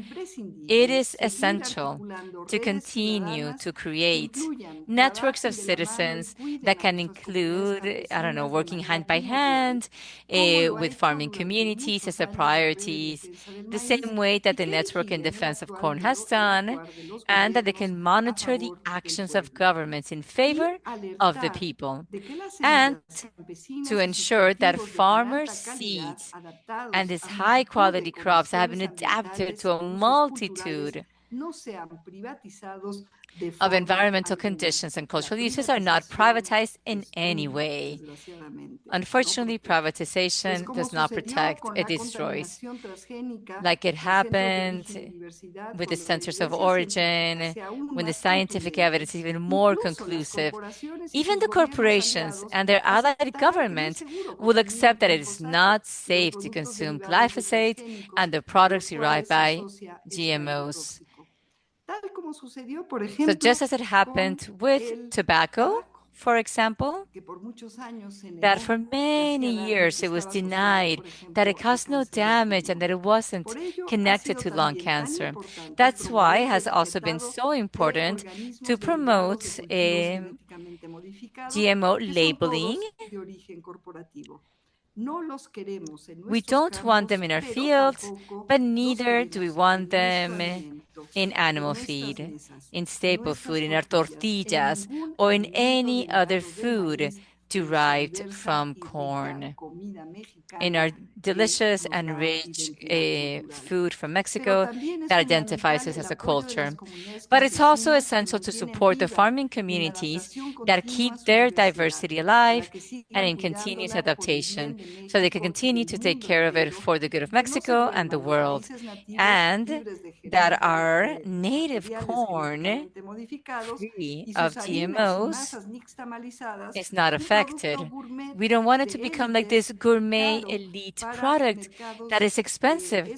Speaker 5: It
Speaker 3: imprescindible
Speaker 5: is
Speaker 3: seguir
Speaker 5: essential
Speaker 3: articulando
Speaker 5: to
Speaker 3: redes
Speaker 5: continue
Speaker 3: ciudadanas
Speaker 5: to
Speaker 3: que
Speaker 5: create
Speaker 3: incluyan,
Speaker 5: networks of
Speaker 3: trabajen de la mano y
Speaker 5: citizens
Speaker 3: cuiden
Speaker 5: that
Speaker 3: a
Speaker 5: can
Speaker 3: nuestras comunidades
Speaker 5: include, I don't know,
Speaker 3: campesinas de
Speaker 5: working
Speaker 3: manera
Speaker 5: hand by
Speaker 3: primordial,
Speaker 5: hand
Speaker 3: como lo ha
Speaker 5: with
Speaker 3: hecho
Speaker 5: farming
Speaker 3: durante
Speaker 5: communities as
Speaker 3: muchos
Speaker 5: a
Speaker 3: años la Red en
Speaker 5: priorities,
Speaker 3: Defensa del
Speaker 5: the
Speaker 3: Maíz
Speaker 5: same way that
Speaker 3: y
Speaker 5: the
Speaker 3: que
Speaker 5: Network in
Speaker 3: vigile el
Speaker 5: Defense of
Speaker 3: actuar
Speaker 5: Corn has
Speaker 3: el
Speaker 5: done,
Speaker 3: actuar de los
Speaker 5: and that they
Speaker 3: gobiernos
Speaker 5: can
Speaker 3: a
Speaker 5: monitor the
Speaker 3: favor del
Speaker 5: actions of
Speaker 3: pueblo
Speaker 5: governments in
Speaker 3: y
Speaker 5: favor of the
Speaker 3: alertar
Speaker 5: people,
Speaker 3: de que las
Speaker 5: and
Speaker 3: semillas
Speaker 5: to
Speaker 3: campesinas y sus
Speaker 5: ensure that
Speaker 3: cultivos de tan
Speaker 5: farmers'
Speaker 3: alta calidad
Speaker 5: seeds and
Speaker 3: adaptados
Speaker 5: these
Speaker 3: a
Speaker 5: high
Speaker 3: multitud de
Speaker 5: quality crops that have been
Speaker 3: condiciones
Speaker 5: adapted
Speaker 3: ambientales
Speaker 5: to a
Speaker 3: y usos culturales
Speaker 5: multitude
Speaker 3: no sean privatizados de
Speaker 5: of
Speaker 3: forma
Speaker 5: environmental
Speaker 3: alguna.
Speaker 5: conditions and
Speaker 3: La
Speaker 5: cultural uses are not
Speaker 3: privatización
Speaker 5: privatized in any
Speaker 3: destruye,
Speaker 5: way.
Speaker 3: desgraciadamente, no
Speaker 5: Unfortunately,
Speaker 3: protege. Pues
Speaker 5: privatization
Speaker 3: como
Speaker 5: does not
Speaker 3: sucedió
Speaker 5: protect,
Speaker 3: con
Speaker 5: it
Speaker 3: la
Speaker 5: destroys.
Speaker 3: contaminación transgénica,
Speaker 5: Like it
Speaker 3: los centros de origen y
Speaker 5: happened
Speaker 3: diversidad,
Speaker 5: with the
Speaker 3: cuando la
Speaker 5: centers of
Speaker 3: evidencia científica
Speaker 5: origin,
Speaker 3: sea aún
Speaker 5: when the
Speaker 3: más
Speaker 5: scientific evidence is
Speaker 3: contundente,
Speaker 5: even more
Speaker 3: incluso las
Speaker 5: conclusive,
Speaker 3: corporaciones y
Speaker 5: even
Speaker 3: sus
Speaker 5: the
Speaker 3: gobiernos
Speaker 5: corporations
Speaker 3: aliados
Speaker 5: and their allied
Speaker 3: aceptarán que no es
Speaker 5: government
Speaker 3: seguro
Speaker 5: will
Speaker 3: consumir
Speaker 5: accept that it is
Speaker 3: glifosato
Speaker 5: not
Speaker 3: y los
Speaker 5: safe to
Speaker 3: productos
Speaker 5: consume
Speaker 3: derivados de
Speaker 5: glyphosate
Speaker 3: transgénicos
Speaker 5: and the
Speaker 3: de los
Speaker 5: products derived
Speaker 3: cuales se
Speaker 5: by
Speaker 3: asocia este
Speaker 5: GMOs.
Speaker 3: agrotóxico. Tal como sucedió, por
Speaker 5: So just
Speaker 3: ejemplo,
Speaker 5: as it
Speaker 3: con
Speaker 5: happened with
Speaker 3: el
Speaker 5: tobacco,
Speaker 3: tabaco,
Speaker 5: for example,
Speaker 3: que por muchos años se
Speaker 5: that
Speaker 3: negó
Speaker 5: for
Speaker 3: que
Speaker 5: many
Speaker 3: hacía daño,
Speaker 5: years
Speaker 3: que
Speaker 5: it was
Speaker 3: estaba asociado,
Speaker 5: denied
Speaker 3: por
Speaker 5: that it
Speaker 3: ejemplo, al
Speaker 5: caused no
Speaker 3: cáncer de
Speaker 5: damage and
Speaker 3: pulmón.
Speaker 5: that it wasn't
Speaker 3: Por ello, ha
Speaker 5: connected
Speaker 3: sido
Speaker 5: to lung
Speaker 3: también tan
Speaker 5: cancer.
Speaker 3: importante
Speaker 5: That's why
Speaker 3: promover
Speaker 5: it
Speaker 3: el
Speaker 5: has also been
Speaker 3: etiquetado
Speaker 5: so
Speaker 3: de
Speaker 5: important to
Speaker 3: organismos derivados de
Speaker 5: promote
Speaker 3: cultivos genéticamente modificados,
Speaker 5: GMO
Speaker 3: que son
Speaker 5: labeling.
Speaker 3: todos de origen corporativo. No los queremos en
Speaker 5: We
Speaker 3: nuestros
Speaker 5: don't want them
Speaker 3: campos,
Speaker 5: in our
Speaker 3: pero
Speaker 5: fields,
Speaker 3: tampoco
Speaker 5: but
Speaker 3: los
Speaker 5: neither do we
Speaker 3: queremos
Speaker 5: want
Speaker 3: en nuestro
Speaker 5: them
Speaker 3: alimento,
Speaker 5: in
Speaker 3: en
Speaker 5: animal
Speaker 3: nuestras
Speaker 5: feed,
Speaker 3: mesas,
Speaker 5: in
Speaker 3: en
Speaker 5: staple food,
Speaker 3: nuestras
Speaker 5: in our
Speaker 3: tortillas, en
Speaker 5: tortillas,
Speaker 3: ningún
Speaker 5: or in
Speaker 3: alimento
Speaker 5: any other
Speaker 3: derivado del
Speaker 5: food
Speaker 3: maíz de nuestra
Speaker 5: derived
Speaker 3: diversa
Speaker 5: from
Speaker 3: y rica
Speaker 5: corn.
Speaker 3: comida
Speaker 5: In our
Speaker 3: mexicana que
Speaker 5: delicious
Speaker 3: nos
Speaker 5: and
Speaker 3: da
Speaker 5: rich
Speaker 3: identidad cultural.
Speaker 5: food from
Speaker 3: Pero
Speaker 5: Mexico
Speaker 3: también es
Speaker 5: that identifies
Speaker 3: fundamental
Speaker 5: us
Speaker 3: el
Speaker 5: as a
Speaker 3: apoyo de las
Speaker 5: culture.
Speaker 3: comunidades
Speaker 5: But it's also
Speaker 3: campesinas que
Speaker 5: essential to
Speaker 3: mantienen
Speaker 5: support the
Speaker 3: viva
Speaker 5: farming
Speaker 3: y en
Speaker 5: communities
Speaker 3: adaptación
Speaker 5: that
Speaker 3: continua
Speaker 5: keep
Speaker 3: su
Speaker 5: their
Speaker 3: diversidad,
Speaker 5: diversity
Speaker 3: para
Speaker 5: alive
Speaker 3: que
Speaker 5: and
Speaker 3: sigan
Speaker 5: in continuous
Speaker 3: cuidándola por el
Speaker 5: adaptation,
Speaker 3: bien de
Speaker 5: so they can
Speaker 3: México y
Speaker 5: continue
Speaker 3: del
Speaker 5: to take
Speaker 3: mundo
Speaker 5: care of it
Speaker 3: entero,
Speaker 5: for the good of
Speaker 3: y que no se
Speaker 5: Mexico and the
Speaker 3: vuelvan los
Speaker 5: world,
Speaker 3: maíces nativos
Speaker 5: and
Speaker 3: libres de
Speaker 5: that our native
Speaker 3: materiales
Speaker 5: corn,
Speaker 3: genéticamente modificados
Speaker 5: free
Speaker 3: y sus
Speaker 5: of
Speaker 3: harinas y
Speaker 5: GMOs,
Speaker 3: masas nixtamalizadas,
Speaker 5: is not
Speaker 3: un producto
Speaker 5: affected.
Speaker 3: gourmet
Speaker 5: We don't want it to
Speaker 3: de
Speaker 5: become like
Speaker 3: élites
Speaker 5: this gourmet
Speaker 3: caro
Speaker 5: elite
Speaker 3: para
Speaker 5: product that
Speaker 3: mercados
Speaker 5: is expensive,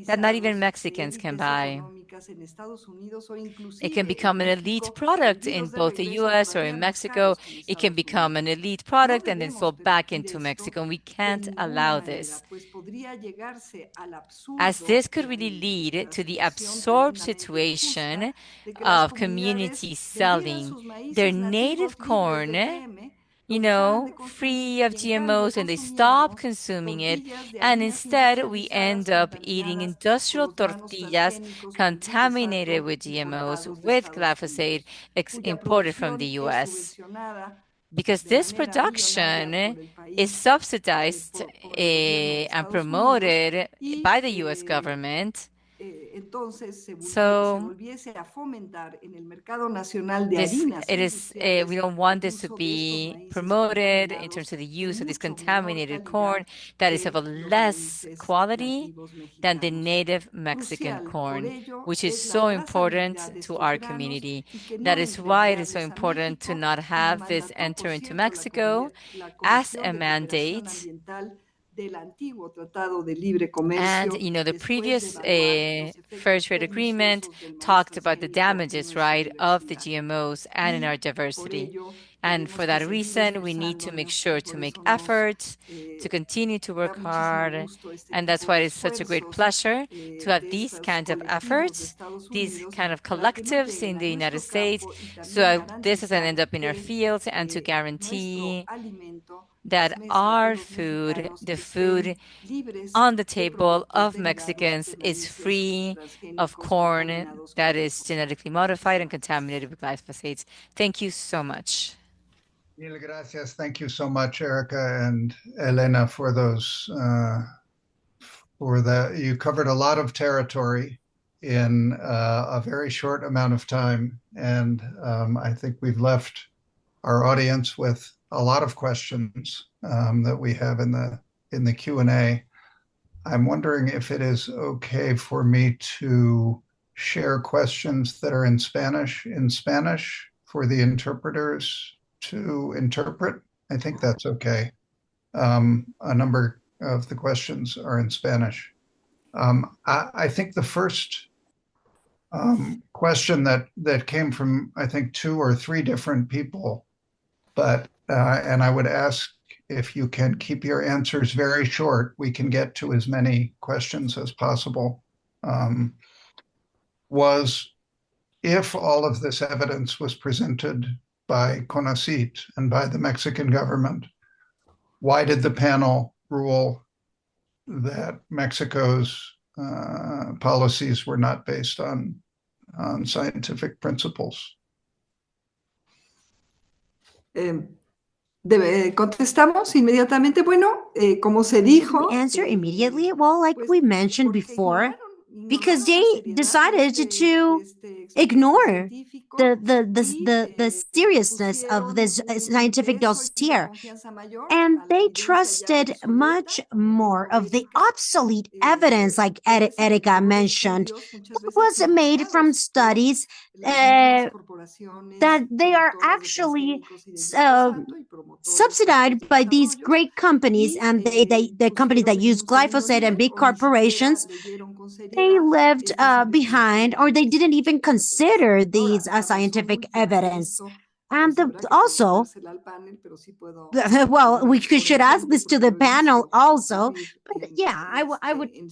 Speaker 5: that not even
Speaker 3: especializados de
Speaker 5: Mexicans can
Speaker 3: élites
Speaker 5: buy.
Speaker 3: económicas en Estados Unidos o
Speaker 5: It can
Speaker 3: inclusive en
Speaker 5: become an elite
Speaker 3: México,
Speaker 5: product in
Speaker 3: vendidos de
Speaker 5: both the
Speaker 3: regreso
Speaker 5: US or
Speaker 3: todavía
Speaker 5: in
Speaker 3: más
Speaker 5: Mexico.
Speaker 3: caros que en
Speaker 5: It can
Speaker 3: Estados
Speaker 5: become an
Speaker 3: Unidos.
Speaker 5: elite
Speaker 3: No
Speaker 5: product and then
Speaker 3: debemos
Speaker 5: sold back
Speaker 3: permitir
Speaker 5: into
Speaker 3: esto
Speaker 5: Mexico. And we
Speaker 3: de
Speaker 5: can't
Speaker 3: ninguna
Speaker 5: allow this,
Speaker 3: manera, pues podría llegarse al
Speaker 5: as this
Speaker 3: absurdo
Speaker 5: could
Speaker 3: la,
Speaker 5: really lead
Speaker 3: la
Speaker 5: to the
Speaker 3: situación
Speaker 5: absurd
Speaker 3: tremendamente injusta
Speaker 5: situation
Speaker 3: de que las
Speaker 5: of
Speaker 3: comunidades
Speaker 5: communities
Speaker 3: vendieran
Speaker 5: selling
Speaker 3: sus
Speaker 5: their
Speaker 3: maíces nativos
Speaker 5: native
Speaker 3: libres de
Speaker 5: corn,
Speaker 3: PM,
Speaker 5: you
Speaker 3: los dejaran
Speaker 5: know,
Speaker 3: de consumir
Speaker 5: free of
Speaker 3: y en cambio
Speaker 5: GMOs, and they stop
Speaker 3: consumiéramos
Speaker 5: consuming it.
Speaker 3: tortillas de
Speaker 5: And
Speaker 3: harinas
Speaker 5: instead, we end
Speaker 3: industrializadas
Speaker 5: up eating
Speaker 3: contaminadas por
Speaker 5: industrial
Speaker 3: los nanos
Speaker 5: tortillas
Speaker 3: transgénicos
Speaker 5: contaminated
Speaker 3: multidesato
Speaker 5: with GMOs
Speaker 3: importados de
Speaker 5: with
Speaker 3: Estados
Speaker 5: glyphosate
Speaker 3: Unidos, cuya
Speaker 5: imported from the
Speaker 3: producción es
Speaker 5: US.
Speaker 3: subvencionada
Speaker 5: Because
Speaker 3: de
Speaker 5: this
Speaker 3: manera millonaria
Speaker 5: production
Speaker 3: por el
Speaker 5: is
Speaker 3: país,
Speaker 5: subsidized
Speaker 3: por el gobierno de
Speaker 5: and
Speaker 3: Estados Unidos
Speaker 5: promoted by
Speaker 3: y
Speaker 5: the US government.
Speaker 3: entonces se
Speaker 5: So
Speaker 3: volviese a fomentar en el mercado nacional de
Speaker 5: this
Speaker 3: harinas
Speaker 5: it is we
Speaker 3: industriales
Speaker 5: don't want
Speaker 3: el
Speaker 5: this to
Speaker 3: uso de estos
Speaker 5: be
Speaker 3: maíces
Speaker 5: promoted in terms
Speaker 3: contaminados
Speaker 5: of the
Speaker 3: de
Speaker 5: use of this
Speaker 3: mucho menor
Speaker 5: contaminated corn
Speaker 3: calidad
Speaker 5: that is of a
Speaker 3: que los
Speaker 5: less
Speaker 3: maíces
Speaker 5: quality
Speaker 3: nativos
Speaker 5: than the
Speaker 3: mexicanos.
Speaker 5: native Mexican
Speaker 3: Crucial por
Speaker 5: corn,
Speaker 3: ello
Speaker 5: which is
Speaker 3: es la
Speaker 5: so important
Speaker 3: trazabilidad de
Speaker 5: to
Speaker 3: estos
Speaker 5: our
Speaker 3: granos
Speaker 5: community.
Speaker 3: y que
Speaker 5: That
Speaker 3: no
Speaker 5: is
Speaker 3: entre
Speaker 5: why it is so
Speaker 3: enviarles a
Speaker 5: important to
Speaker 3: México,
Speaker 5: not
Speaker 3: como
Speaker 5: have this
Speaker 3: mandató, por
Speaker 5: enter into
Speaker 3: cierto,
Speaker 5: Mexico
Speaker 3: la
Speaker 5: as
Speaker 3: Comisión
Speaker 5: a
Speaker 3: de Cooperación
Speaker 5: mandate.
Speaker 3: Ambiental del antiguo Tratado de Libre
Speaker 5: And,
Speaker 3: Comercio,
Speaker 5: you know, the
Speaker 3: después de
Speaker 5: previous
Speaker 3: evaluar los
Speaker 5: fair
Speaker 3: efectos
Speaker 5: trade agreement
Speaker 3: perniciosos del maíz
Speaker 5: talked about the
Speaker 3: transgénico en
Speaker 5: damages,
Speaker 3: nuestra
Speaker 5: right, of the
Speaker 3: diversidad.
Speaker 5: GMOs and in our
Speaker 3: Y por
Speaker 5: diversity.
Speaker 3: ello
Speaker 5: And for
Speaker 3: tenemos que
Speaker 5: that
Speaker 3: seguir
Speaker 5: reason, we need to make
Speaker 3: esforzándonos y
Speaker 5: sure to
Speaker 3: por
Speaker 5: make
Speaker 3: eso
Speaker 5: efforts to continue to
Speaker 3: da
Speaker 5: work
Speaker 3: muchísimo
Speaker 5: hard.
Speaker 3: gusto este
Speaker 5: And that's
Speaker 3: tipo
Speaker 5: why
Speaker 3: de
Speaker 5: it's such a great
Speaker 3: esfuerzos
Speaker 5: pleasure to have
Speaker 3: de
Speaker 5: these
Speaker 3: estos
Speaker 5: kinds of
Speaker 3: colectivos de
Speaker 5: efforts,
Speaker 3: Estados
Speaker 5: these
Speaker 3: Unidos
Speaker 5: kind of
Speaker 3: para que no
Speaker 5: collectives
Speaker 3: lleguen
Speaker 5: in
Speaker 3: a
Speaker 5: the United
Speaker 3: nuestro
Speaker 5: States,
Speaker 3: campo y también
Speaker 5: so this doesn't end
Speaker 3: garantizar
Speaker 5: up in our
Speaker 3: que
Speaker 5: fields and to
Speaker 3: nuestro
Speaker 5: guarantee
Speaker 3: alimento, las
Speaker 5: that
Speaker 3: mesas de
Speaker 5: our
Speaker 3: los
Speaker 5: food,
Speaker 3: mexicanos
Speaker 5: the food
Speaker 3: estén libres
Speaker 5: on the
Speaker 3: de
Speaker 5: table
Speaker 3: productos
Speaker 5: of
Speaker 3: derivados
Speaker 5: Mexicans
Speaker 3: de
Speaker 5: is
Speaker 3: maíces
Speaker 5: free of
Speaker 3: transgénicos
Speaker 5: corn
Speaker 3: contaminados con
Speaker 5: that is
Speaker 3: glifosato.
Speaker 5: genetically modified and
Speaker 3: Muchísimas
Speaker 5: contaminated
Speaker 3: gracias.
Speaker 5: with glyphosates. Thank you so much.
Speaker 2: Mil gracias. Thank you so much, Erica and Elena, for those, you covered a lot of territory in a very short amount of time. And I think we've left our audience with a lot of questions that we have in the Q&A. I'm wondering if it is okay for me to share questions that are in Spanish for the interpreters to interpret. I think that's okay. A number of the questions are in Spanish. I think the first question that came from, I think, 2 or 3 different people. But, and I would ask if you can keep your answers very short, we can get to as many questions as possible. Was if all of this evidence was presented by CONACYT and by the Mexican government, why did the panel rule that Mexico's policies were not based on scientific principles?
Speaker 3: Contestamos inmediatamente. Bueno, como se dijo.
Speaker 4: We answer immediately. Well, like we mentioned before, because they decided to ignore the seriousness of this scientific dossier. And they trusted much more of the obsolete evidence, like Erika mentioned, that was made from studies that they are actually subsidized by these great companies, and the companies that use glyphosate and big corporations. They left behind, or they didn't even consider these scientific evidence. And also, well, we should ask this to the panel also. But yeah,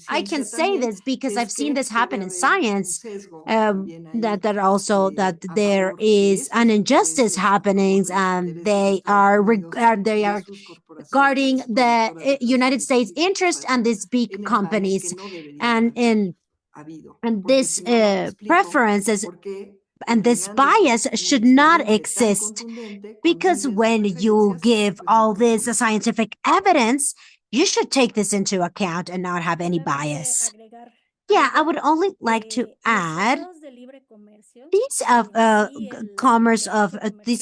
Speaker 4: I can say this because I've seen this happen in science. That also that there is an injustice happening, and they are guarding the United States interest and these big companies, and this preferences and this bias should not exist, because when you give all this scientific evidence, you should take this into account and not have any bias. Yeah, I would only like to add these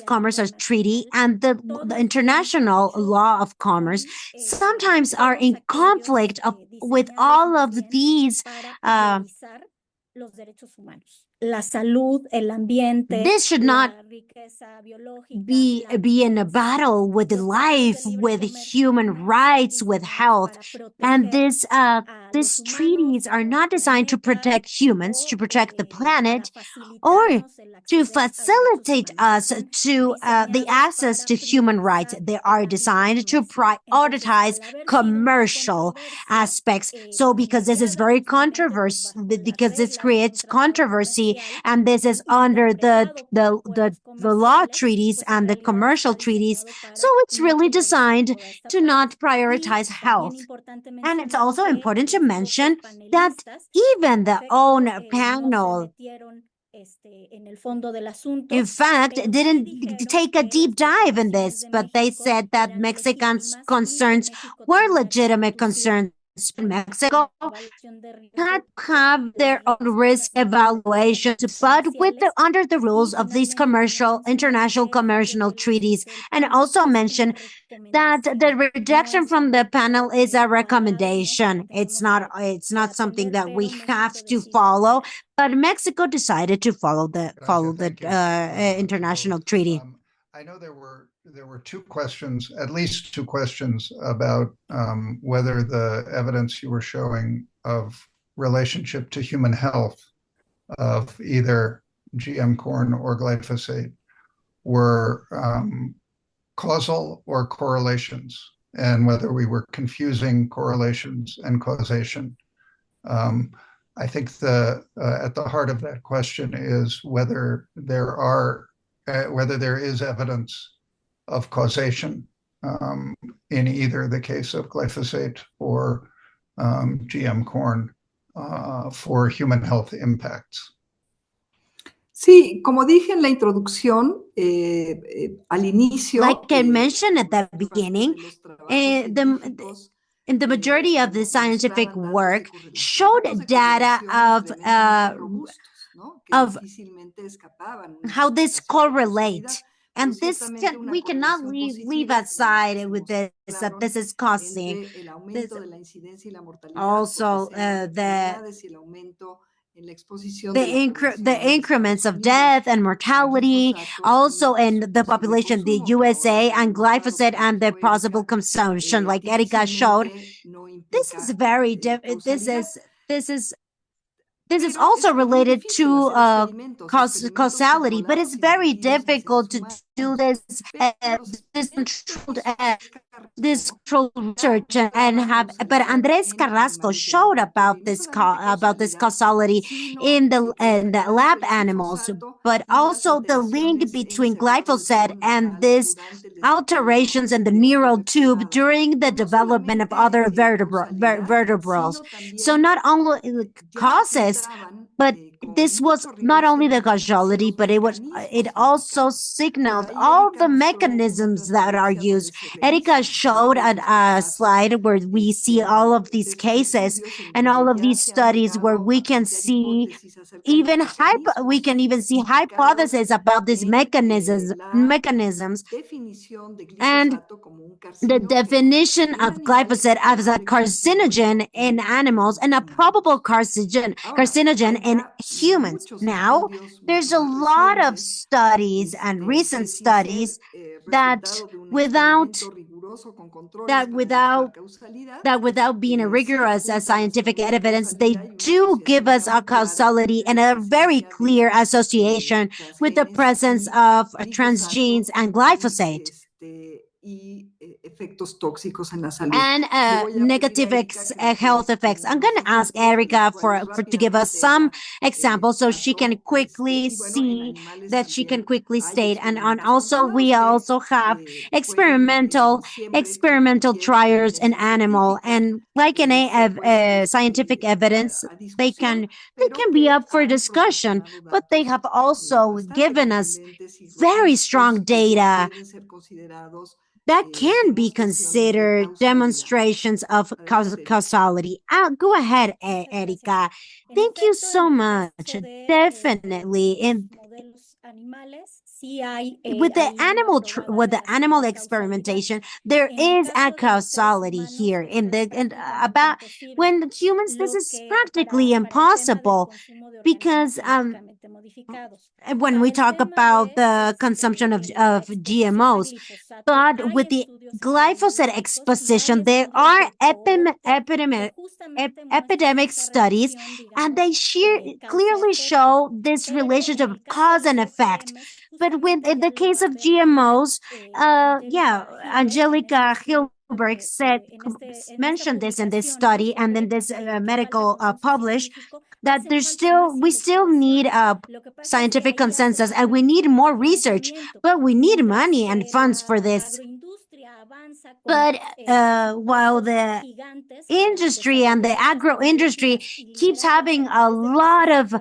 Speaker 4: commerce treaty and the international law of commerce sometimes are in conflict with all of these. This should not be in a battle with life, with human rights, with health. And these treaties are not designed to protect humans, to protect the planet, or to facilitate us to the access to human rights. They are designed to prioritize commercial aspects. So because this is very controversial, because this creates controversy, and this is under the law treaties and the commercial treaties. So it's really designed to not prioritize health. And it's also important to mention that even the own panel, in fact, didn't take a deep dive in this, but they said that Mexican concerns were legitimate concerns. Mexico had have their own risk evaluations, but under the rules of these international commercial treaties, and also mention that the rejection from the panel is a recommendation. It's not something that we have to follow, but Mexico decided to follow the international treaty.
Speaker 2: I know there were 2 questions, at least 2 questions about whether the evidence you were showing of relationship to human health of either GM corn or glyphosate were causal or correlations, and whether we were confusing correlations and causation. I think at the heart of that question is whether there is evidence of causation in either the case of glyphosate or GM corn for human health impacts.
Speaker 3: Sí, como dije en la introducción, al inicio.
Speaker 4: Like I mentioned at the beginning, in the majority of the scientific work showed data of how this correlate. And this we cannot leave aside with this, that this is causing also the increments of death and mortality, also in the population, the USA, and glyphosate and the possible consumption, like Erika showed. This is very this is this is also related to causality, but it's very difficult to do this controlled this controlled research and have. But Andres Carrasco showed about this causality in the lab animals, but also the link between glyphosate and this alterations in the neural tube during the development of other vertebrals. So not only causes, but this was not only the causality, but it also signaled all the mechanisms that are used. Erica showed a slide where we see all of these cases and all of these studies where we can see we can even see hypotheses about these mechanisms and the definition of glyphosate as a carcinogen in animals and a probable carcinogen in humans. Now, there's a lot of studies and recent studies that without being a rigorous scientific evidence, they do give us a causality and a very clear association with the presence of transgenes and glyphosate. And negative health effects. I'm going to ask Erica to give us some examples so she can quickly see that she can quickly state. And also we also have experimental trials in animal, and like in a scientific evidence, they can be up for discussion, but they have also given us very strong data that can be considered demonstrations of causality. Go ahead, Erica. Thank you so much. Definitely. With the animal experimentation, there is a causality here. About when humans, this is practically impossible because when we talk about the consumption of GMOs, but with the glyphosate exposition, there are epidemic studies, and they clearly show this relationship of cause and effect. But in the case of GMOs, Angelica Hilberg mentioned this in this study and in this medical published, that we still need a scientific consensus, and we need more research, but we need money and funds for this. But while the industry and the agro industry keeps having a lot of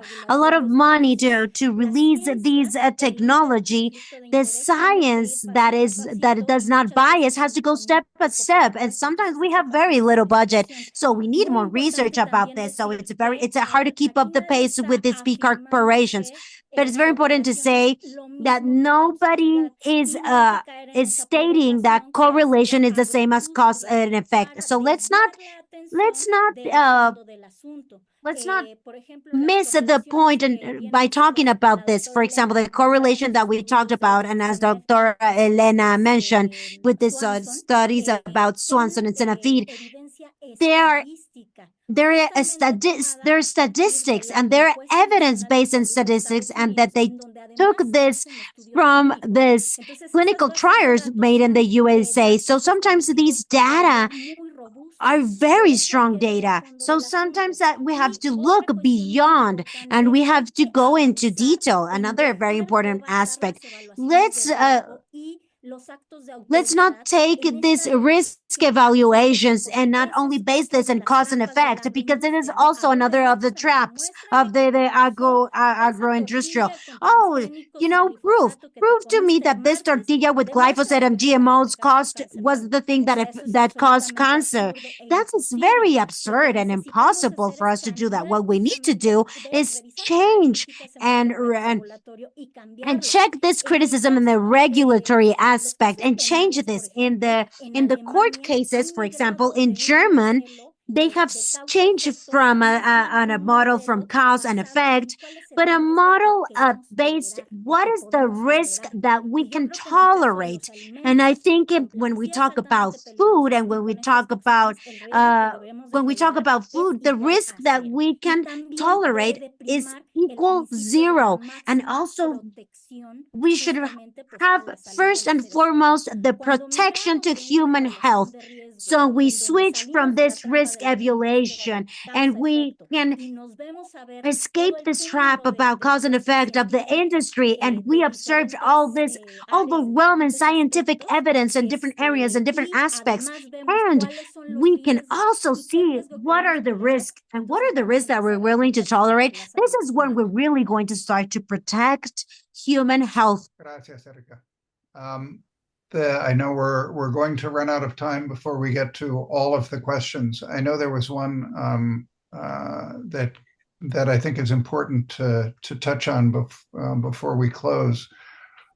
Speaker 4: money to release these technology, the science that does not bias has to go step by step, and sometimes we have very little budget, so we need more research about this. So it's hard to keep up the pace with these big corporations. But it's very important to say that nobody is stating that correlation is the same as cause and effect. So let's not miss the point by talking about this. For example, the correlation that we talked about, and as Dr. Elena mentioned, with these studies about Swanson and Senafid, there are statistics and there are evidence-based in statistics, and that they took this from this clinical trials made in the USA. So sometimes these data are very strong data. So sometimes that we have to look beyond and we have to go into detail. Another very important aspect. Let's not take these risk evaluations and not only base this on cause and effect, because it is also another of the traps of the agro-industrial. Prove to me that this tortilla with glyphosate and GMOs was the thing that caused cancer. That's very absurd and impossible for us to do that. What we need to do is change and check this criticism in the regulatory aspect and change this in the court cases. For example, in German, they have changed from a model from cause and effect, but a model based what is the risk that we can tolerate. And I think when we talk about food and when we talk about food, the risk that we can tolerate is equal zero. And also we should have first and foremost the protection to human health. So we switch from this risk evaluation and we can escape this trap about cause and effect of the industry. And we observed all this overwhelming scientific evidence in different areas and different aspects. And we can also see what are the risks and what are the risks that we're willing to tolerate. This is when we're really going to start to protect human health.
Speaker 2: Gracias, Erica. I know we're going to run out of time before we get to all of the questions. I know there was one that I think is important to touch on before we close,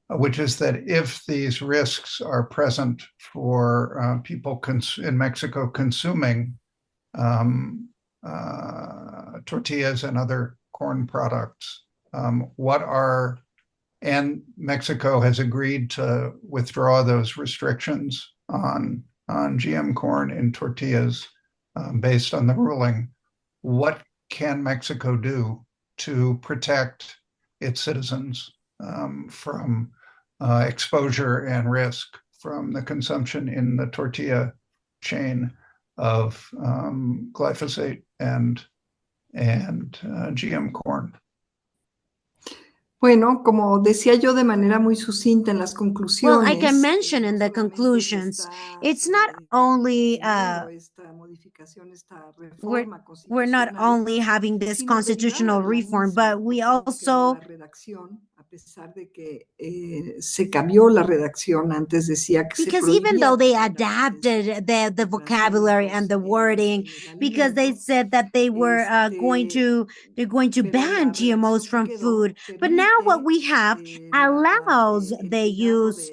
Speaker 2: which is that if these risks are present for people in Mexico consuming tortillas and other corn products, and Mexico has agreed to withdraw those restrictions on GM corn in tortillas based on the ruling. What can Mexico do to protect its citizens from exposure and risk from the consumption in the tortilla chain of glyphosate and GM corn?
Speaker 3: Bueno, como decía yo de manera muy sucinta en las conclusiones.
Speaker 4: Well, I can mention in the conclusions, it's not only we're not only having this constitutional reform, but we also because even though they adapted the vocabulary and the wording, because they said that they were going to ban GMOs from food, but now what we have allows the use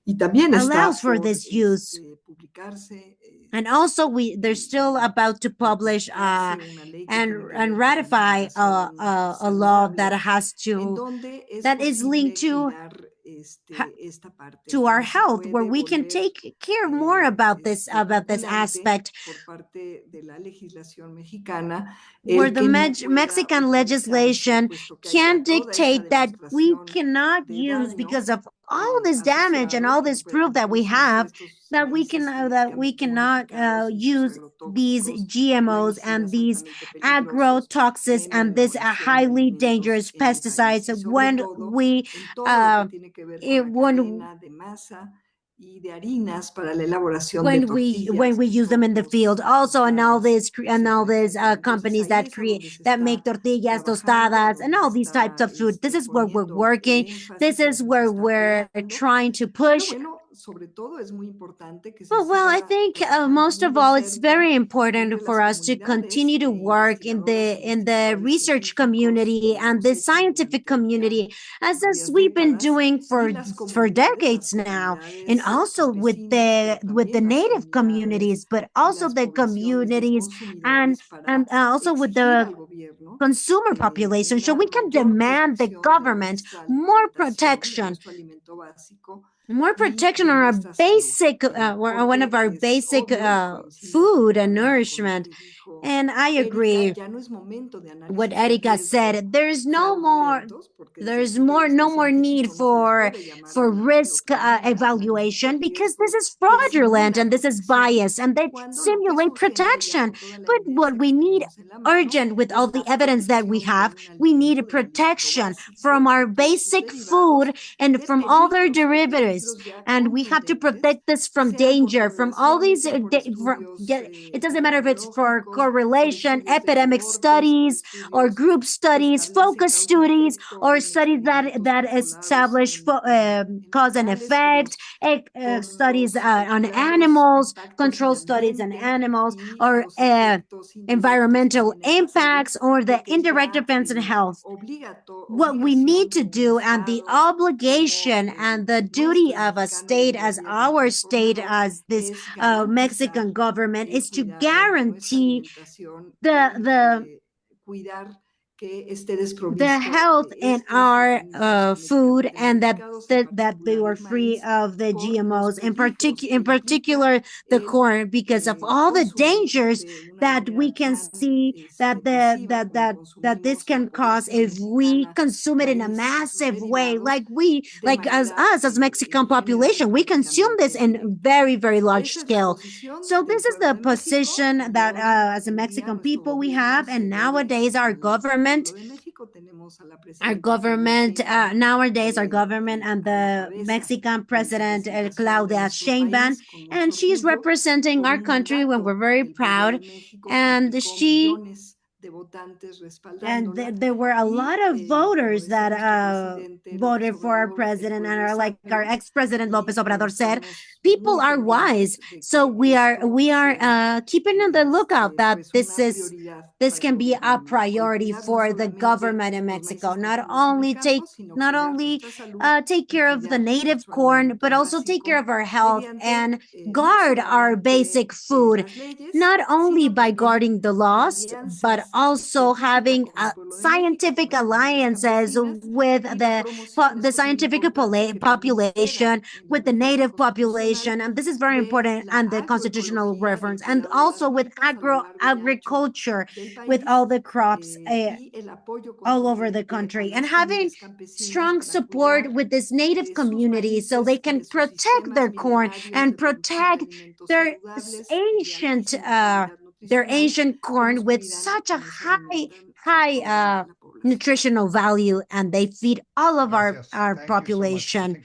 Speaker 4: allows for this use. And also they're still about to publish and ratify a law that is linked to our health, where we can take care more about this aspect, where the Mexican legislation can dictate that we cannot use, because of all this damage and all this proof that we have, that we cannot use these GMOs and these agrotoxins and these highly dangerous pesticides when we use them in the field. Also, and all these companies that make tortillas, tostadas, and all these types of food. This is where we're working. This is where we're trying to push. Well, I think most of all, it's very important for us to continue to work in the research community and the scientific community, as we've been doing for decades now, and also with the native communities, but also the communities and also with the consumer population. So we can demand the government more protection on our basic, one of our basic food and nourishment. And I agree what Erica said. No more need for risk evaluation, because this is fraudulent and this is bias and they simulate protection. But what we need urgent, with all the evidence that we have, we need a protection from our basic food and from all their derivatives. And we have to protect this from danger, from all these, it doesn't matter if it's for correlation, epidemic studies, or group studies, focus studies, or studies that establish cause and effect, studies on animals, control studies on animals, or environmental impacts, or the indirect effects on health. What we need to do, and the obligation and the duty we of a state, as our state, as this Mexican government, is to guarantee the health in our food, and that they were free of the GMOs, in particular the corn, because of all the dangers that we can see that this can cause if we consume it in a massive way, like as us as Mexican population, we consume this in very, very large scale. So this is the position that as a Mexican people we have, and nowadays our government nowadays our government and the Mexican president Claudia Sheinbaum, and she's representing our country when we're very proud, and there were a lot of voters that voted for our president, and are like our ex-president Lopez Obrador said, people are wise. So we are keeping on the lookout that this can be a priority for the government in Mexico. Not only take care of the native corn, but also take care of our health and guard our basic food, not only by guarding the laws, but also having scientific alliances with the scientific population, with the native population, and this is very important, and the constitutional reference, and also with agriculture, with all the crops all over the country, and having strong support with this native community so they can protect their corn and protect their ancient corn with such a high nutritional value, and they feed all of our population.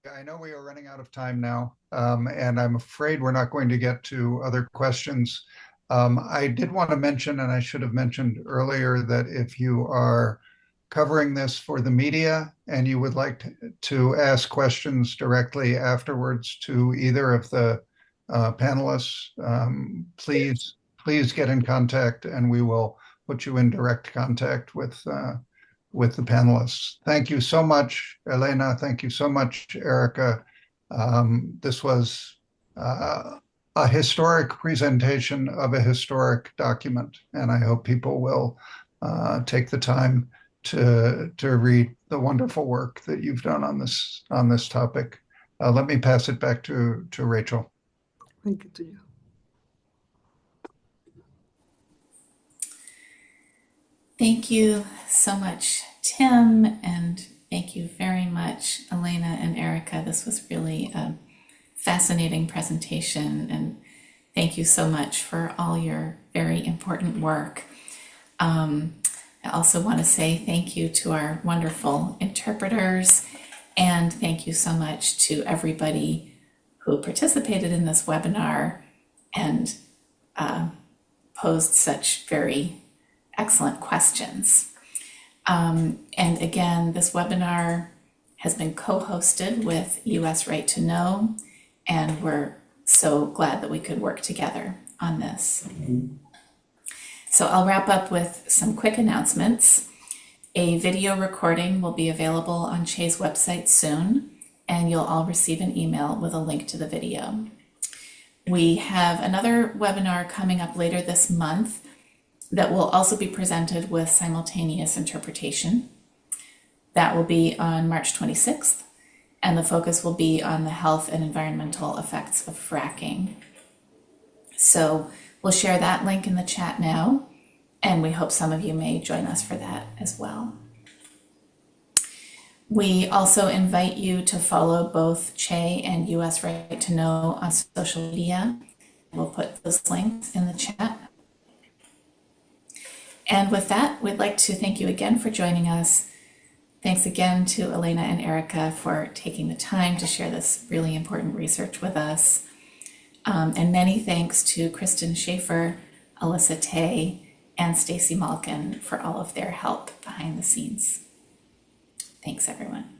Speaker 2: So I know we are running out of time now, and I'm afraid we're not going to get to other questions. I did want to mention, and I should have mentioned earlier, that if you are covering this for the media and you would like to ask questions directly afterwards to either of the panelists, please get in contact, and we will put you in direct contact with the panelists. Thank you so much, Elena. Thank you so much, Erica. This was a historic presentation of a historic document, and I hope people will take the time to read the wonderful work that you've done on this topic. Let me pass it back to Rachel.
Speaker 3: Thank you to you.
Speaker 1: Thank you so much, Tim, and thank you very much, Elena and Erica. This was really a fascinating presentation, and thank you so much for all your very important work. I also want to say thank you to our wonderful interpreters, and thank you so much to everybody who participated in this webinar and posed such very excellent questions. And again, this webinar has been co-hosted with US Right to Know, and we're so glad that we could work together on this. So I'll wrap up with some quick announcements. A video recording will be available on Che's website soon, and you'll all receive an email with a link to the video. We have another webinar coming up later this month that will also be presented with simultaneous interpretation. That will be on March 26th, and the focus will be on the health and environmental effects of fracking. So we'll share that link in the chat now, and we hope some of you may join us for that as well. We also invite you to follow both Che and US Right to Know on social media. We'll put those links in the chat. And with that, we'd like to thank you again for joining us. Thanks again to Elena and Erica for taking the time to share this really important research with us. And many thanks to Kristen Schaefer, Alyssa Tay, and Stacy Malkin for all of their help behind the scenes. Thanks, everyone.